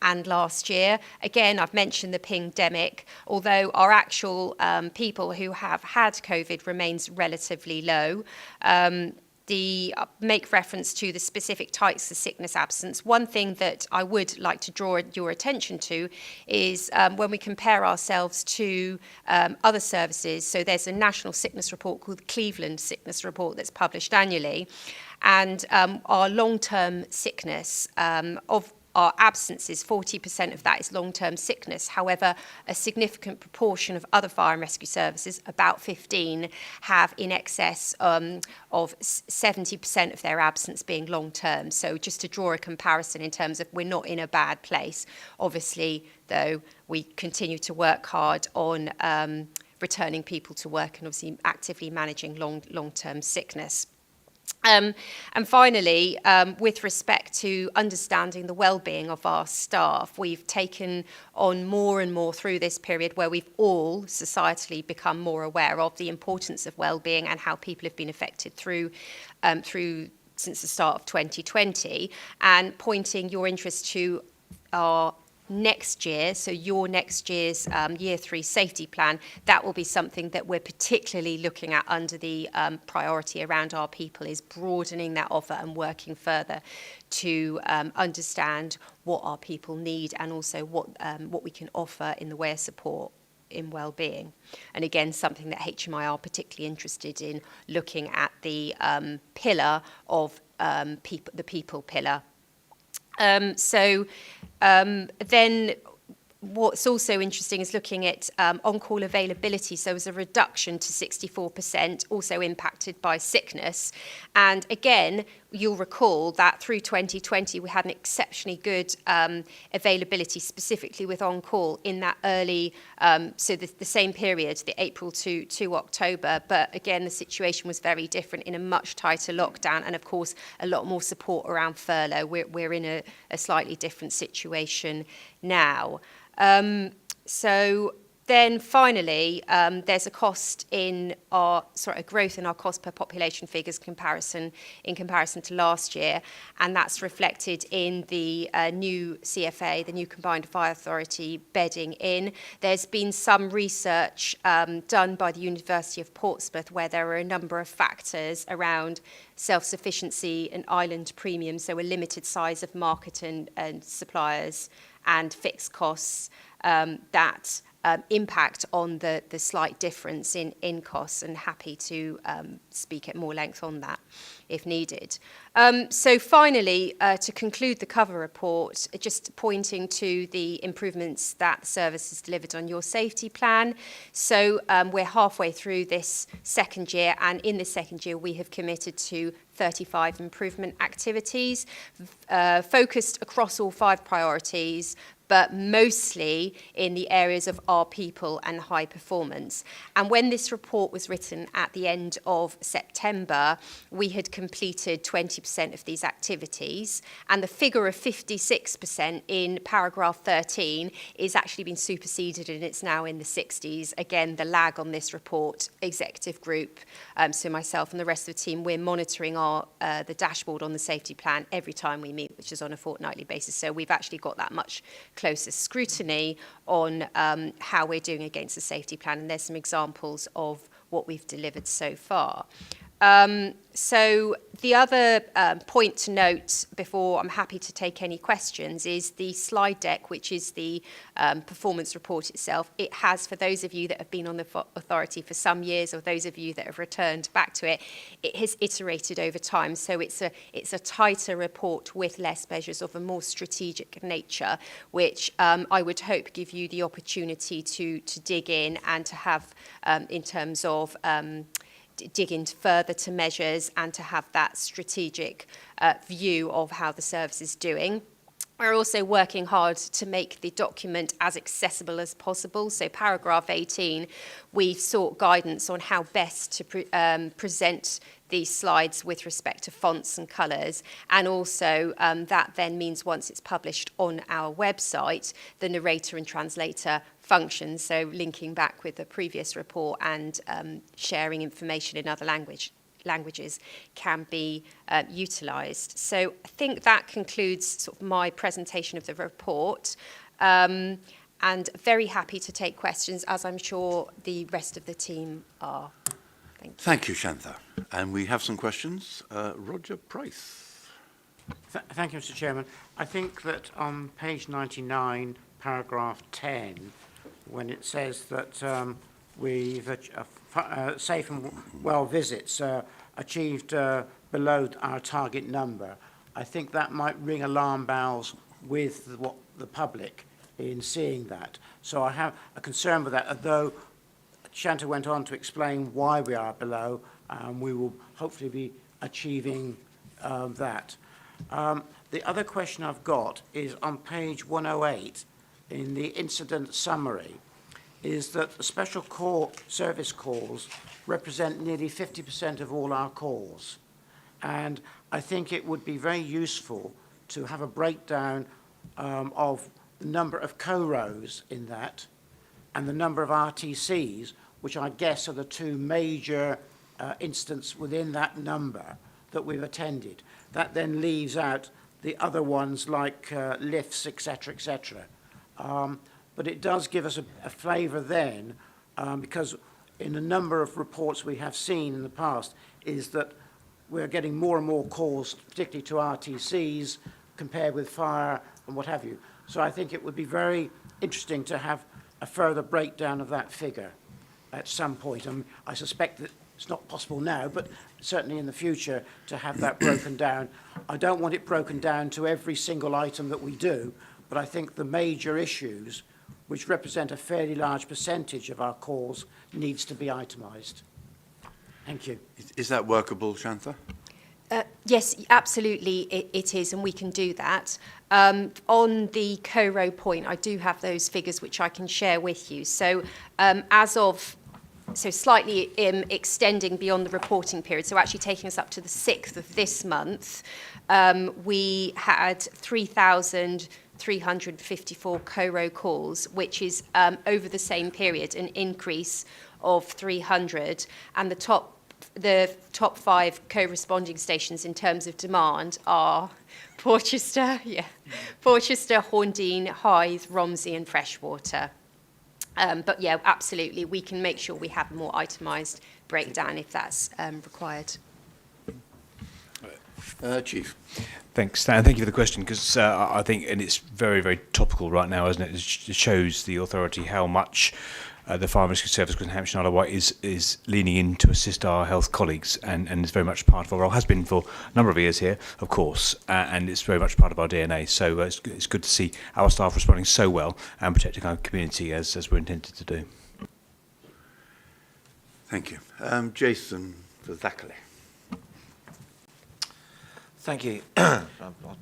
and last year. Again, I've mentioned the pandemic, although our actual people who have had COVID remains relatively low. Make reference to the specific types of sickness absence. One thing that I would like to draw your attention to is when we compare ourselves to other services. So there's a national sickness report called the Cleveland Sickness Report that's published annually. And our long-term sickness of our absences, 40% of that is long-term sickness. However, a significant proportion of other fire and rescue services, about 15, have in excess of 70% of their absence being long-term. So just to draw a comparison in terms of we're not in a bad place. Obviously, though, we continue to work hard on returning people to work and obviously actively managing long-term sickness. And finally, with respect to understanding the well-being of our staff, we've taken on more and more through this period where we've all societally become more aware of the importance of well-being and how people have been affected through since the start of 2020, and pointing your interest to our next year, so your next year's year 3 safety plan. That will be something that we're particularly looking at under the priority around our people, is broadening that offer and working further to understand what our people need and also what we can offer in the way of support in well-being. And again, something that HMI are particularly interested in, looking at the pillar of the people pillar. Then what's also interesting is looking at on-call availability. So as a reduction to 64%, also impacted by sickness. And again, you'll recall that through 2020, we had an exceptionally good availability, specifically with on-call in that early, so the same period, the April to October. But again, the situation was very different in a much tighter lockdown, and of course, a lot more support around furlough. We're in a slightly different situation now. So then finally, there's a growth in our cost per population figures in comparison to last year, and that's reflected in the new CFA, the new Combined Fire Authority bedding in. There's been some research done by the University of Portsmouth where there are a number of factors around self-sufficiency and island premiums, so a limited size of market and suppliers and fixed costs that impact on the slight difference in costs, and happy to speak at more length on that if needed. So finally, to conclude the cover report, just pointing to the improvements that the service has delivered on your safety plan. So we're halfway through this second year, and in this second year we have committed to 35 improvement activities focused across all 5 priorities, but mostly in the areas of our people and high performance. And when this report was written at the end of September, we had completed 20% of these activities, and the figure of 56% in paragraph 13 is actually been superseded, and it's now in the 60s. Again, the lag on this report, executive group, so myself and the rest of the team, we're monitoring the dashboard on the safety plan every time we meet, which is on a fortnightly basis. So we've actually got that much closer scrutiny on how we're doing against the safety plan, and there's some examples of what we've delivered so far. So the other point to note before I'm happy to take any questions is the slide deck, which is the performance report itself. It has, for those of you that have been on the authority for some years, or those of you that have returned back to it, it has iterated over time. So it's a tighter report with less measures of a more strategic nature, which I would hope give you the opportunity to dig in and to have in terms of dig into further to measures and to have that strategic view of how the service is doing. We're also working hard to make the document as accessible as possible. So paragraph 18, we've sought guidance on how best to present these slides with respect to fonts and colours. And also that then means once it's published on our website, the narrator and translator functions, so linking back with the previous report and sharing information in other languages can be utilised. So I think that concludes sort of my presentation of the report, and very happy to take questions, as I'm sure the rest of the team are. Thank you, Shantha. And we have some questions. Roger Price. Thank you, Mr. Chairman. I think that on page 99, paragraph 10, when it says that we've safe and well visits achieved below our target number, I think that might ring alarm bells with the public in seeing that. So I have a concern with that, although Shanta went on to explain why we are below, and we will hopefully be achieving that. The other question I've got is on page 108 in the incident summary, is that the special service calls represent nearly 50% of all our calls. And I think it would be very useful to have a breakdown of the number of co-rows in that and the number of RTCs, which I guess are the two major incidents within that number that we've attended. That then leaves out the other ones like lifts, etc., etc. But it does give us a flavour then, because in a number of reports we have seen in the past is that we're getting more and more calls, particularly to RTCs, compared with fire and what have you. So I think it would be very interesting to have a further breakdown of that figure at some point. I suspect that it's not possible now, but certainly in the future to have that broken down. I don't want it broken down to every single item that we do, but I think the major issues, which represent a fairly large percentage of our calls, needs to be itemised. Thank you. Is that workable, Shantha? Yes, absolutely it is, and we can do that. On the co-row point, I do have those figures which I can share with you. So so slightly extending beyond the reporting period, so actually taking us up to the 6th of this month, we had 3,354 co-row calls, which is over the same period an increase of 300, and the top 5 co-responding stations in terms of demand are Porchester, Horndine, Hythe, Romsey and Freshwater. But yeah, absolutely, we can make sure we have a more itemised breakdown if that's required. Chief. Thanks, Stan. Thank you for the question, because I think, and it's very, very topical right now, isn't it? It shows the authority how much the Fire and Rescue Service in Hampshire and Isle of Wight is leaning in to assist our health colleagues, and it's very much part of our role. Has been for a number of years here, of course, and it's very much part of our DNA. So it's good to see our staff responding so well and protecting our community as we're intended to do. Thank you. Jason Vaccination. Thank you.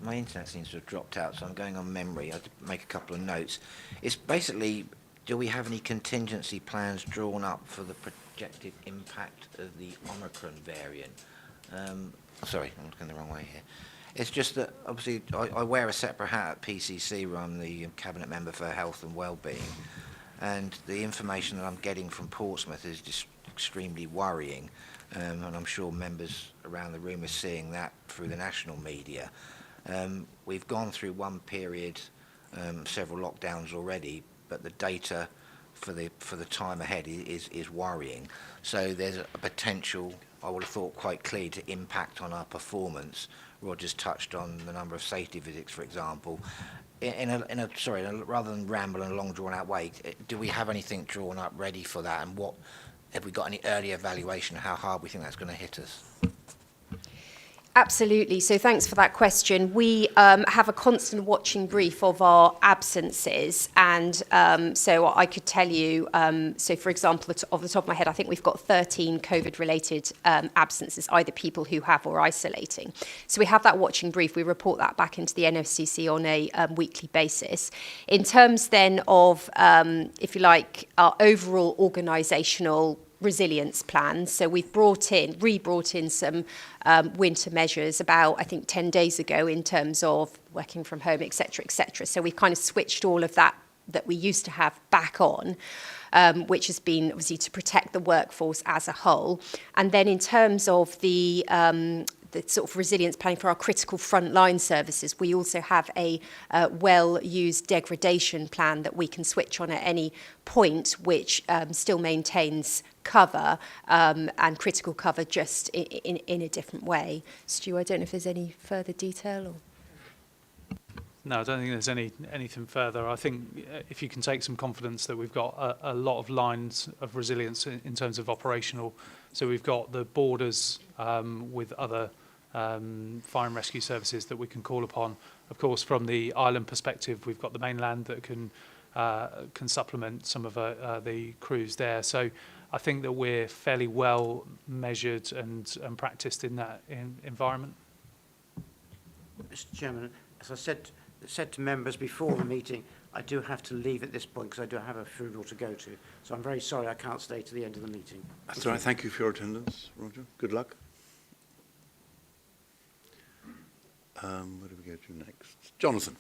My internet seems to have dropped out, so I'm going on memory. I'll make a couple of notes. It's basically, do we have any contingency plans drawn up for the projected impact of the Omicron variant? Sorry, I'm looking the wrong way here. It's just that, obviously, I wear a separate hat at PCC, where I'm the Cabinet Member for Health and Wellbeing, and the information that I'm getting from Portsmouth is just extremely worrying, and I'm sure members around the room are seeing that through the national media. We've gone through one period, several lockdowns already, but the data for the time ahead is worrying. So there's a potential, I would have thought quite clear, to impact on our performance. Roger's touched on the number of safety visits, for example. Rather than ramble in a long drawn out way, do we have anything drawn up ready for that, and what have we got any early evaluation of how hard we think that's going to hit us? Absolutely. So thanks for that question. We have a constant watching brief of our absences. And so I could tell you, so for example, off the top of my head, I think we've got 13 COVID-related absences, either people who have or isolating. So we have that watching brief. We report that back into the NFCC on a weekly basis. In terms then of, if you like, our overall organisational resilience plans. So we've brought in some winter measures about, I think, 10 days ago in terms of working from home, et cetera, et cetera. So we've kind of switched all of that we used to have back on, which has been obviously to protect the workforce as a whole. And then in terms of the sort of resilience planning for our critical frontline services, we also have a well-used degradation plan that we can switch on at any point, which still maintains cover and critical cover, just in a different way. Stu, I don't know if there's any further detail or... No, I don't think there's anything further. I think if you can take some confidence that we've got a lot of lines of resilience in terms of operational. So we've got the borders with other fire and rescue services that we can call upon. Of course, from the island perspective, we've got the mainland that can supplement some of the crews there. So I think that we're fairly well measured and practiced in that environment. Mr. Chairman, as I said to members before the meeting, I do have to leave at this point because I do have a funeral to go to. So I'm very sorry I can't stay to the end of the meeting. That's all right. Thank you for your attendance, Roger. Good luck. Where do we go to next? Jonathan.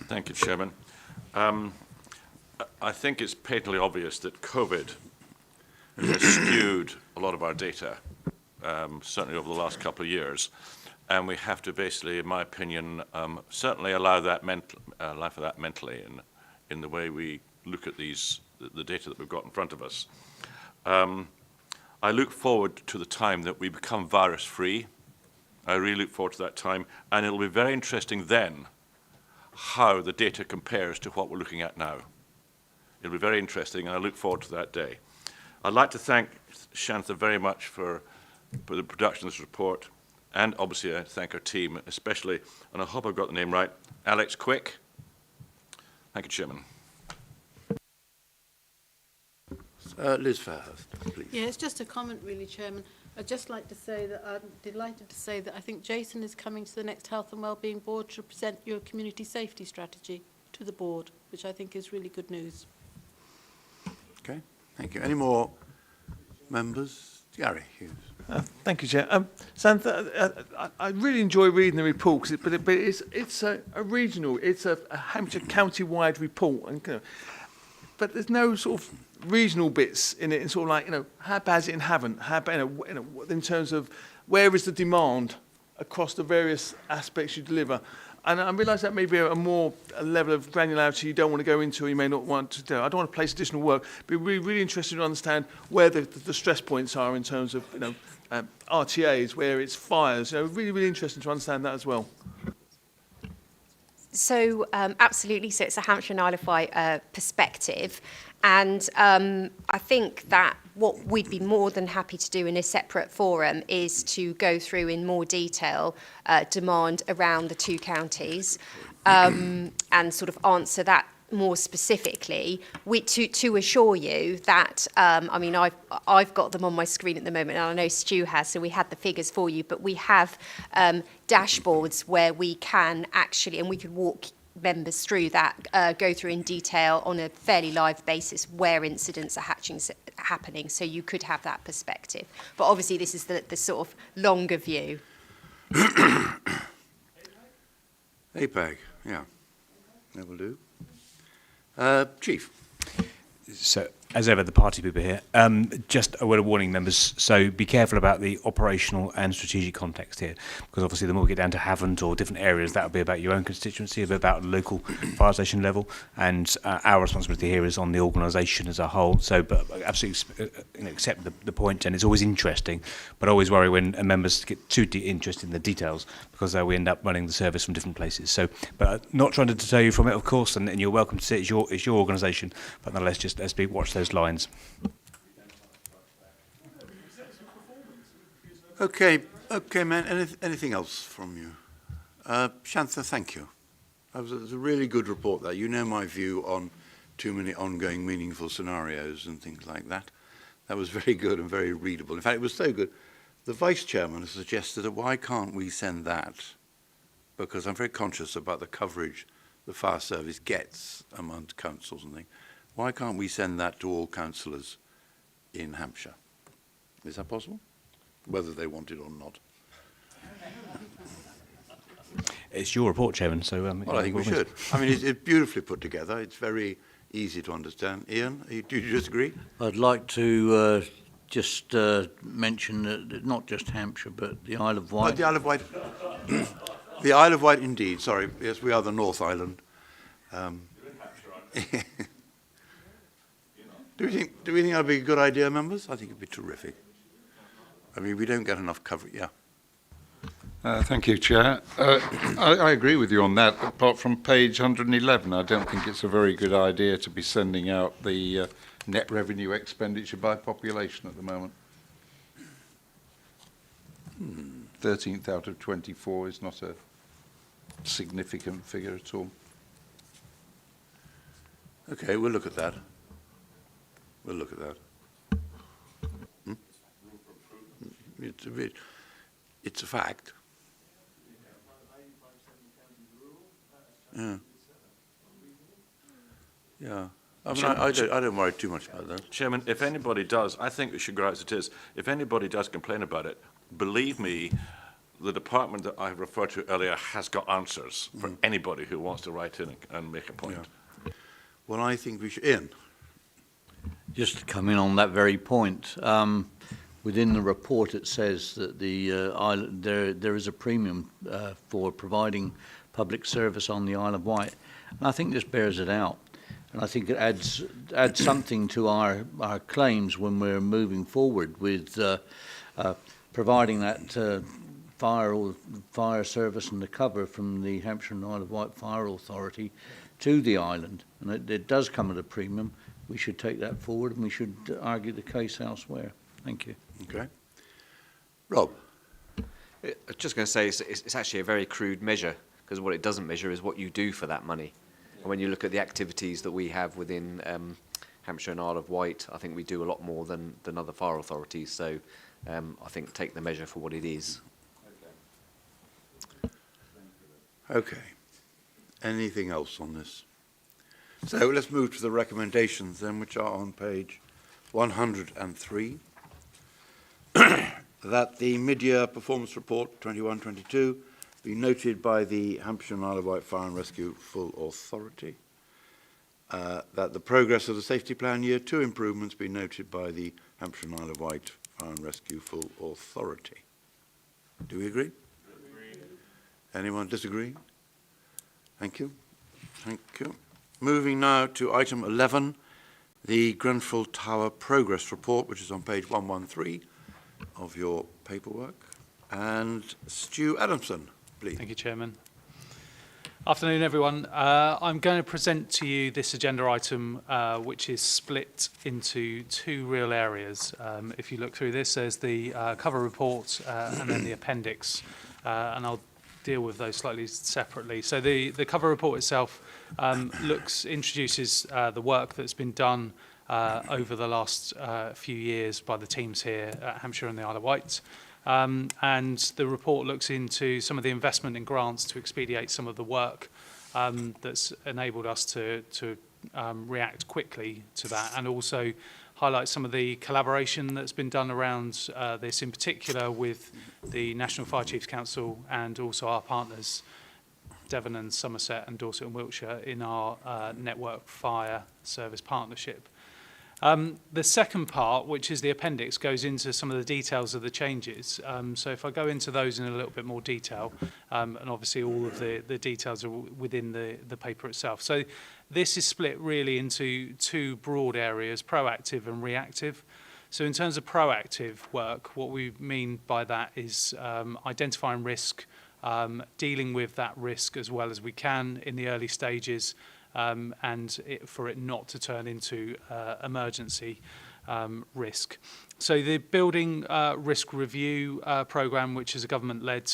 Thank you, Chairman. I think it's patently obvious that COVID has skewed a lot of our data, certainly over the last couple of years. And we have to basically, in my opinion, certainly allow for that mentally in the way we look at the data that we've got in front of us. I look forward to the time that we become virus-free. I really look forward to that time, and it'll be very interesting then how the data compares to what we're looking at now. It'll be very interesting, and I look forward to that day. I'd like to thank Shantha very much for the production of this report, and obviously I thank our team, especially, and I hope I've got the name right, Alex Quick. Thank you, Chairman. Liz Fairhurst, please. Yeah, it's just a comment, really, Chairman. I'd just like to say that I'm delighted to say that I think Jason is coming to the next Health and Wellbeing Board to present your community safety strategy to the board, which I think is really good news. Okay, thank you. Any more members? Gary Hughes. Thank you, Chair. Santha, I really enjoy reading the report, but it's a regional, it's a Hampshire county-wide report, and but there's no sort of regional bits in it. It's sort of like, how bad is it and haven't? How bad, in terms of where is the demand across the various aspects you deliver. And I realise that may be a level of granularity you don't want to go into, or you may not want to do. I don't want to place additional work, but we're really interested to understand where the stress points are in terms of RTAs, where it's fires. Really, really interesting to understand that as well. So absolutely, so it's a Hampshire and Isle of Wight perspective, and I think that what we'd be more than happy to do in a separate forum is to go through in more detail demand around the two counties and sort of answer that more specifically, to assure you that, I mean, I've got them on my screen at the moment, and I know Stu has, so we had the figures for you, but we have dashboards where we can actually, and we could walk members through that, go through in detail on a fairly live basis where incidents are happening, so you could have that perspective. But obviously this is the sort of longer view. APAG, yeah, that will do. Chief. So, as ever, the party people here. Just a word of warning, members. So be careful about the operational and strategic context here, because obviously the more we get down to Havant or different areas, that will be about your own constituency, a bit about local fire station level, and our responsibility here is on the organisation as a whole. So, but absolutely accept the point, and it's always interesting, but I always worry when members get too interested in the details, because we end up running the service from different places. So, but not trying to deter you from it, of course, and you're welcome to say it's your organisation, but nonetheless, just let's watch those lines. Okay, man. Anything else from you? Shantha, thank you. That was a really good report there. You know my view on too many ongoing meaningful scenarios and things like that. That was very good and very readable. In fact, it was so good. The Vice Chairman has suggested that why can't we send that, because I'm very conscious about the coverage the fire service gets among councils and things. Why can't we send that to all councillors in Hampshire? Is that possible? Whether they want it or not. It's your report, Chairman, so... well, I think we should. I mean, it's beautifully put together. It's very easy to understand. Ian, do you disagree? I'd like to just mention that not just Hampshire, but the Isle of Wight. Oh, the Isle of Wight. The Isle of Wight, indeed. Sorry. Yes, we are the North Island. Do we think that would be a good idea, members? I think it would be terrific. I mean, we don't get enough coverage. Yeah. Thank you, Chair. I agree with you on that. Apart from page 111, I don't think it's a very good idea to be sending out the net revenue expenditure by population at the moment. 13th out of 24 is not a significant figure at all. Okay, we'll look at that. We'll look at that. It's a fact. Yeah. Yeah. I mean, I don't worry too much about that. Chairman, if anybody does, I think we should go out as it is. If anybody does complain about it, believe me, the department that I referred to earlier has got answers for anybody who wants to write in and make a point. Yeah. Well, I think we should... Ian. Just to come in on that very point, within the report it says that there is a premium for providing public service on the Isle of Wight, and I think this bears it out, and I think it adds something to our claims when we're moving forward with providing that fire service and the cover from the Hampshire and Isle of Wight Fire Authority to the island, and it does come at a premium. We should take that forward, and we should argue the case elsewhere. Thank you. Okay. Rob. I was just going to say it's actually a very crude measure, because what it doesn't measure is what you do for that money. And when you look at the activities that we have within Hampshire and Isle of Wight, I think we do a lot more than other fire authorities. So I think take the measure for what it is. Okay. Anything else on this? So let's move to the recommendations then, which are on page 103. That the mid-year performance report 21-22 be noted by the Hampshire and Isle of Wight Fire and Rescue Full Authority. That the progress of the safety plan year 2 improvements be noted by the Hampshire and Isle of Wight Fire and Rescue Full Authority. Do we agree? Anyone disagree? Thank you. Thank you. Moving now to item 11, the Grenfell Tower Progress Report, which is on page 113 of your paperwork. And Stu Adamson, please. Thank you, Chairman. Afternoon, everyone. I'm going to present to you this agenda item, which is split into two real areas. If you look through this, there's the cover report and then the appendix. And I'll deal with those slightly separately. So the cover report itself introduces the work that's been done over the last few years by the teams here at Hampshire and the Isle of Wight. And the report looks into some of the investment in grants to expedite some of the work that's enabled us to react quickly to that, and also highlight some of the collaboration that's been done around this, in particular with the National Fire Chiefs Council and also our partners, Devon and Somerset and Dorset and Wiltshire, in our Network Fire Service Partnership. The second part, which is the appendix, goes into some of the details of the changes. So if I go into those in a little bit more detail, and obviously all of the details are within the paper itself. So this is split really into two broad areas, proactive and reactive. So in terms of proactive work, what we mean by that is identifying risk, dealing with that risk as well as we can in the early stages, for it not to turn into emergency risk. So the Building Risk Review programme, which is a government-led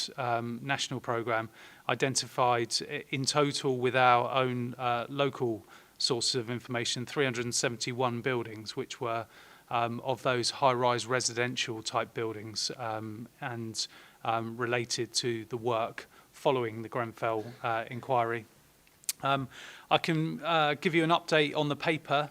national programme, identified in total with our own local sources of information 371 buildings, which were of those high-rise residential type buildings and related to the work following the Grenfell inquiry. I can give you an update on the paper,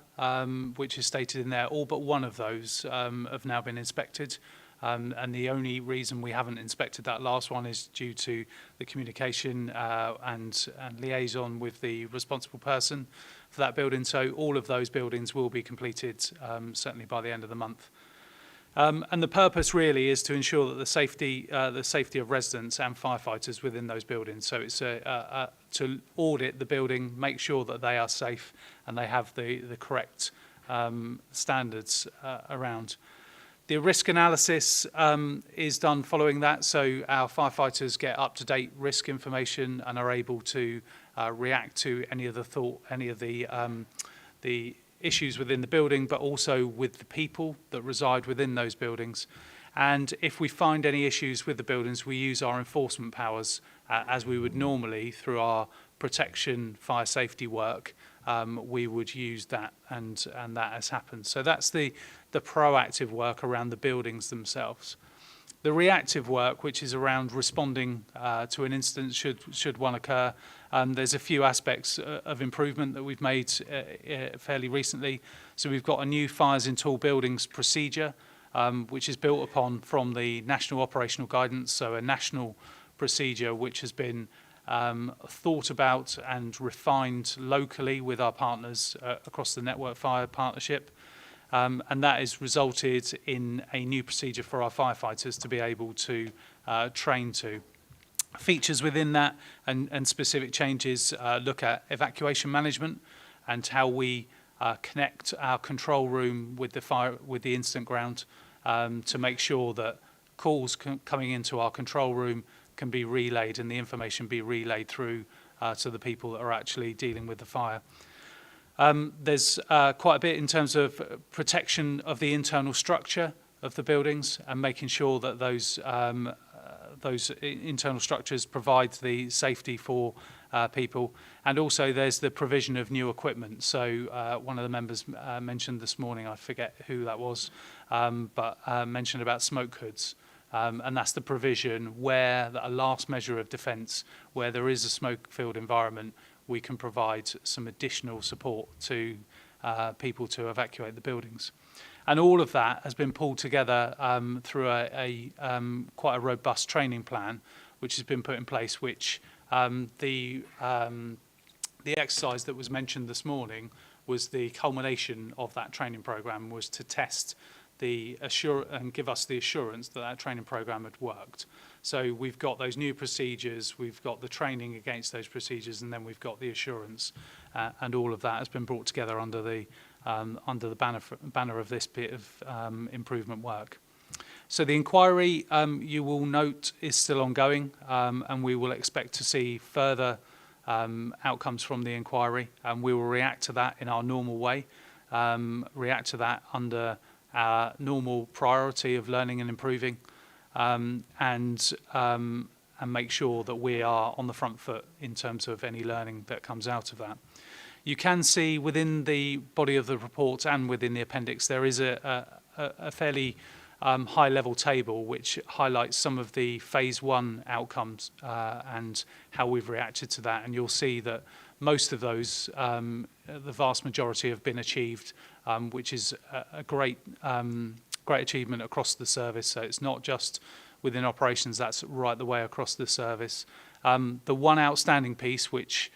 which is stated in there. All but one of those have now been inspected. And the only reason we haven't inspected that last one is due to the communication and liaison with the responsible person for that building. So all of those buildings will be completed certainly by the end of the month. And the purpose really is to ensure that the safety of residents and firefighters within those buildings. So it's to audit the building, make sure that they are safe and they have the correct standards around. The risk analysis is done following that, so our firefighters get up-to-date risk information and are able to react to any of the issues within the building, but also with the people that reside within those buildings. And if we find any issues with the buildings, we use our enforcement powers as we would normally through our protection, fire safety work. We would use that, and that has happened. So that's the proactive work around the buildings themselves. The reactive work, which is around responding to an incident should one occur, there's a few aspects of improvement that we've made fairly recently. So we've got a new fires in tall buildings procedure, which is built upon from the national operational guidance, so a national procedure which has been thought about and refined locally with our partners across the Network Fire Partnership. And that has resulted in a new procedure for our firefighters to be able to train to. Features within that and specific changes look at evacuation management and how we connect our control room with the incident ground to make sure that calls coming into our control room can be relayed and the information be relayed through to the people that are actually dealing with the fire. There's quite a bit in terms of protection of the internal structure of the buildings and making sure that those internal structures provide the safety for people. And also there's the provision of new equipment. So one of the members mentioned this morning, I forget who that was, but mentioned about smoke hoods. And that's the provision where a last measure of defence, where there is a smoke-filled environment, we can provide some additional support to people to evacuate the buildings. And all of that has been pulled together through quite a robust training plan, which has been put in place, which the exercise that was mentioned this morning was the culmination of that training programme, was to test and give us the assurance that that training programme had worked. So we've got those new procedures, we've got the training against those procedures, and then we've got the assurance, and all of that has been brought together under the banner of this bit of improvement work. So the inquiry, you will note, is still ongoing, and we will expect to see further outcomes from the inquiry, and we will react to that in our normal way, react to that under our normal priority of learning and improving, and and make sure that we are on the front foot in terms of any learning that comes out of that. You can see within the body of the report and within the appendix there is a fairly high-level table which highlights some of the phase 1 outcomes and how we've reacted to that. And you'll see that most of those, the vast majority, have been achieved, which is a great achievement across the service. So it's not just within operations, that's right the way across the service. The one outstanding piece, which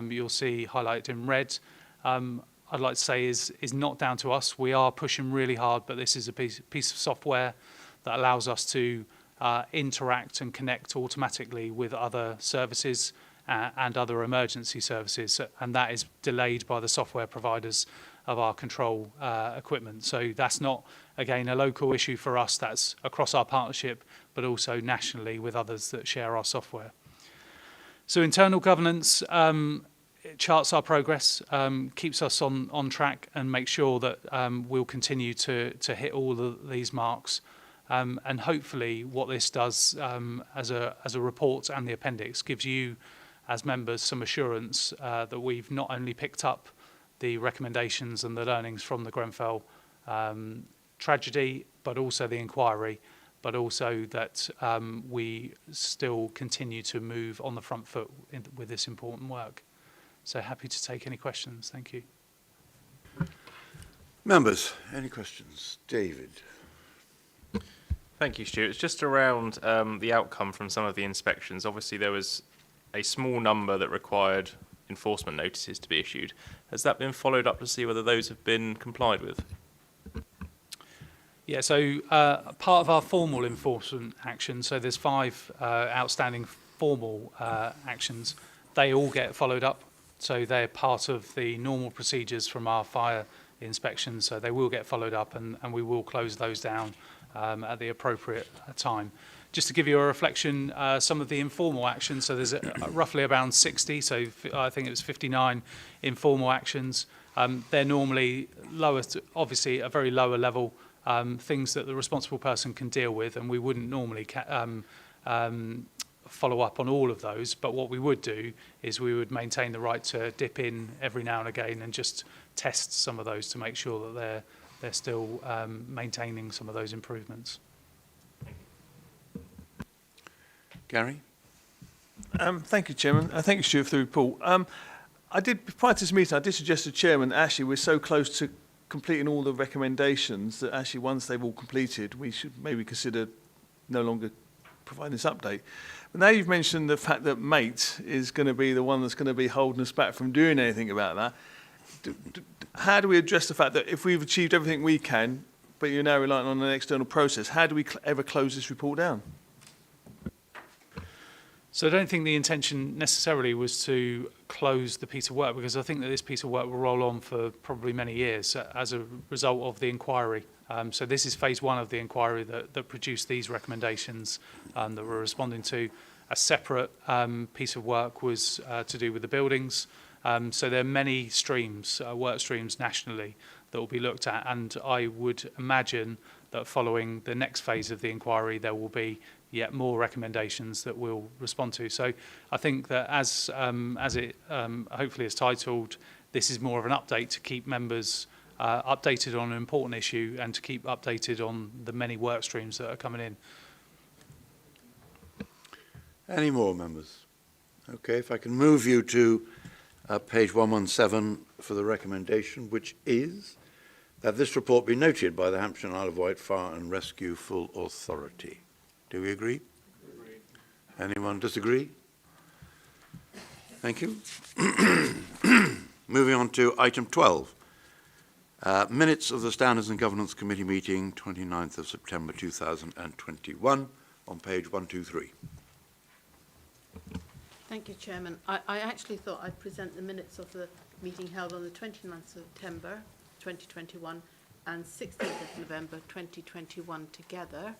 you'll see highlighted in red, I'd like to say is not down to us. We are pushing really hard, but this is a piece of software that allows us to interact and connect automatically with other services and other emergency services, and that is delayed by the software providers of our control equipment. So that's not, again, a local issue for us. That's across our partnership, but also nationally with others that share our software. So internal governance it charts our progress, keeps us on track, and makes sure that we'll continue to hit all of these marks. And hopefully what this does as a report and the appendix gives you as members some assurance that we've not only picked up the recommendations and the learnings from the Grenfell tragedy, but also the inquiry, but also that we still continue to move on the front foot with this important work. So happy to take any questions. Thank you. Members, any questions? David. Thank you, Stuart. It's just around the outcome from some of the inspections. Obviously, there was a small number that required enforcement notices to be issued. Has that been followed up to see whether those have been complied with? Yeah, so part of our formal enforcement action, so there's 5 outstanding formal actions, they all get followed up. So they're part of the normal procedures from our fire inspections, so they will get followed up, and we will close those down at the appropriate time. Just to give you a reflection, some of the informal actions, so there's roughly around 60, so I think it was 59 informal actions. They're normally lower, obviously a very lower level, things that the responsible person can deal with, and we wouldn't normally follow up on all of those, but what we would do is we would maintain the right to dip in every now and again and just test some of those to make sure that they're still maintaining some of those improvements. Gary? Thank you, Chairman. Thank you, Stuart, for the report. Prior to this meeting, I did suggest to the Chairman, actually, we're so close to completing all the recommendations that actually once they've all completed, we should maybe consider no longer providing this update. But now you've mentioned the fact that MATE is going to be the one that's going to be holding us back from doing anything about that. How do we address the fact that if we've achieved everything we can, but you're now relying on an external process, how do we ever close this report down? So I don't think the intention necessarily was to close the piece of work, because I think that this piece of work will roll on for probably many years as a result of the inquiry. So this is phase 1 of the inquiry that produced these recommendations that we're responding to. A separate piece of work was to do with the buildings. So there are many streams, work streams nationally that will be looked at, and I would imagine that following the next phase of the inquiry there will be yet more recommendations that we'll respond to. So I think that as it hopefully is titled, this is more of an update to keep members updated on an important issue and to keep updated on the many work streams that are coming in. Any more, members? Okay, if I can move you to page 117 for the recommendation, which is that this report be noted by the Hampshire and Isle of Wight Fire and Rescue Full Authority. Do we agree? Agreed. Anyone disagree? Thank you. Moving on to item 12. Minutes of the Standards and Governance Committee meeting, 29th of September 2021, on page 123. Thank you, Chairman. I actually thought I'd present the minutes of the meeting held on the 29th of September 2021 and 16th of November 2021 together.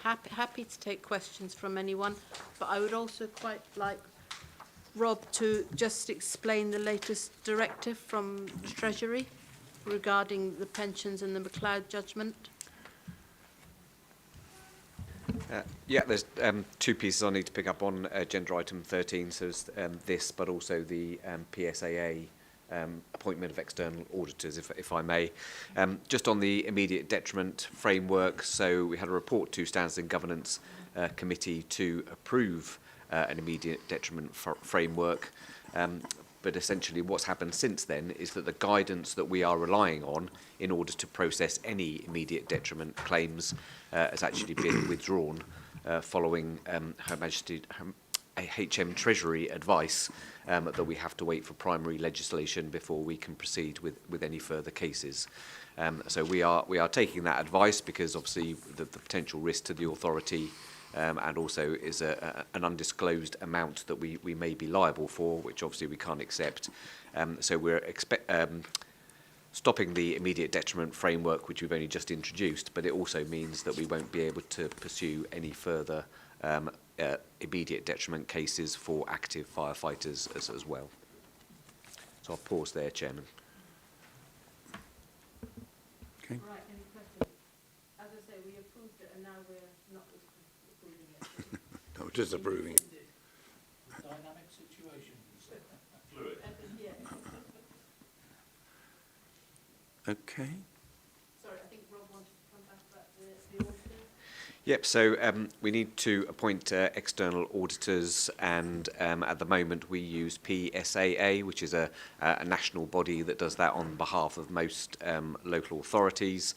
Happy to take questions from anyone, but I would also quite like Rob to just explain the latest directive from Treasury regarding the pensions and the McLeod judgment. Yeah, there's two pieces I need to pick up on agenda item 13. So it's, this, but also the PSAA appointment of external auditors, if I may. Just on the immediate detriment framework, so we had a report to Standards and Governance Committee to approve an immediate detriment framework. But essentially what's happened since then is that the guidance that we are relying on in order to process any immediate detriment claims has actually been withdrawn following Her Majesty HM Treasury advice that we have to wait for primary legislation before we can proceed with any further cases. So we are taking that advice because obviously the potential risk to the authority and also is an undisclosed amount that we may be liable for, which obviously we can't accept. So we're stopping the immediate detriment framework, which we've only just introduced, but it also means that we won't be able to pursue any further immediate detriment cases for active firefighters as well. So I'll pause there, Chairman. Okay. Right, any questions? As I say, we approved it and now we're not approving it. No, just approving. Dynamic situation. Fluid. Okay. Sorry, I think Rob wanted to come back about the auditors. Yep, so we need to appoint external auditors, and at the moment we use PSAA, which is a national body that does that on behalf of most local authorities.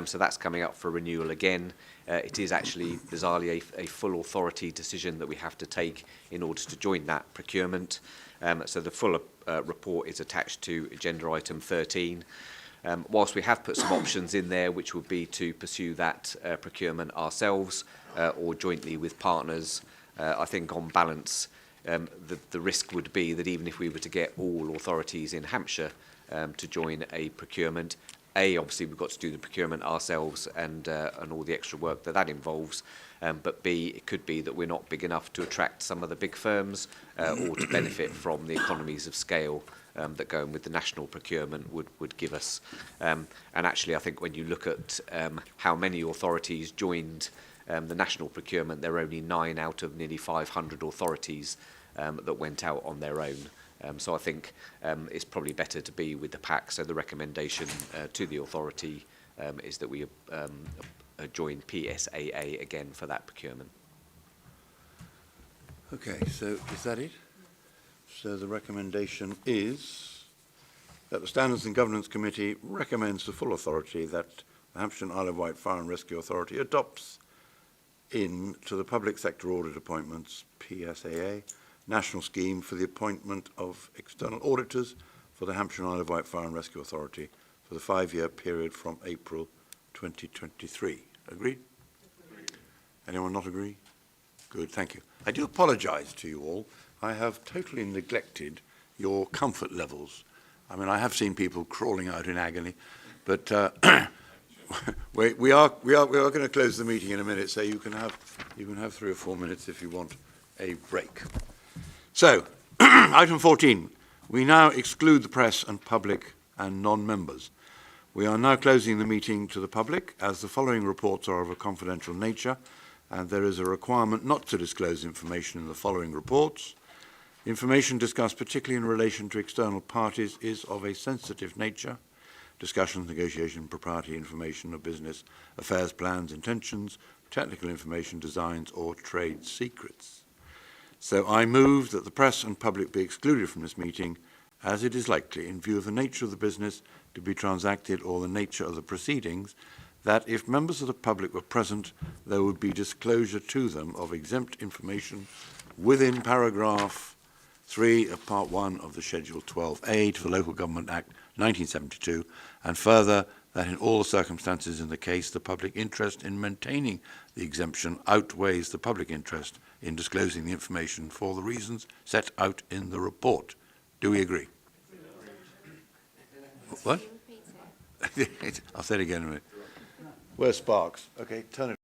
So that's coming up for renewal again. It is actually, bizarrely, a full authority decision that we have to take in order to join that procurement. So the full report is attached to agenda item 13. Whilst we have put some options in there, which would be to pursue that procurement ourselves or jointly with partners, I think on balance, the risk would be that even if we were to get all authorities in Hampshire to join a procurement, obviously we've got to do the procurement ourselves and all the extra work that involves, but B, it could be that we're not big enough to attract some of the big firms or to benefit from the economies of scale that going with the national procurement would give us. And actually, I think when you look at how many authorities joined the national procurement, there are only 9 out of nearly 500 authorities that went out on their own. So I think it's probably better to be with the pack. So the recommendation to the authority is that we join PSAA again for that procurement. Okay, so is that it? So the recommendation is that the Standards and Governance Committee recommends to full authority that the Hampshire and Isle of Wight Fire and Rescue Authority adopts into the public sector audit appointments, PSAA, national scheme for the appointment of external auditors for the Hampshire and Isle of Wight Fire and Rescue Authority for the 5-year period from April 2023. Agreed? Anyone not agree? Good, thank you. I do apologise to you all. I have totally neglected your comfort levels. I mean, I have seen people crawling out in agony, but we are going to close the meeting in a minute, so you can have 3 or 4 minutes if you want a break. So, item 14. We now exclude the press and public and non-members. We are now closing the meeting to the public, as the following reports are of a confidential nature, and there is a requirement not to disclose information in the following reports. Information discussed, particularly in relation to external parties, is of a sensitive nature. Discussions, negotiation, propriety information of business, affairs, plans, intentions, technical information, designs, or trade secrets. So I move that the press and public be excluded from this meeting, as it is likely, in view of the nature of the business to be transacted or the nature of the proceedings, that if members of the public were present, there would be disclosure to them of exempt information within paragraph 3 of Part 1 of the Schedule 12A to the Local Government Act 1972, and further, that in all circumstances in the case, the public interest in maintaining the exemption outweighs the public interest in disclosing the information for the reasons set out in the report. Do we agree? What? I'll say it again in a minute. Where's Sparks? Okay, turn it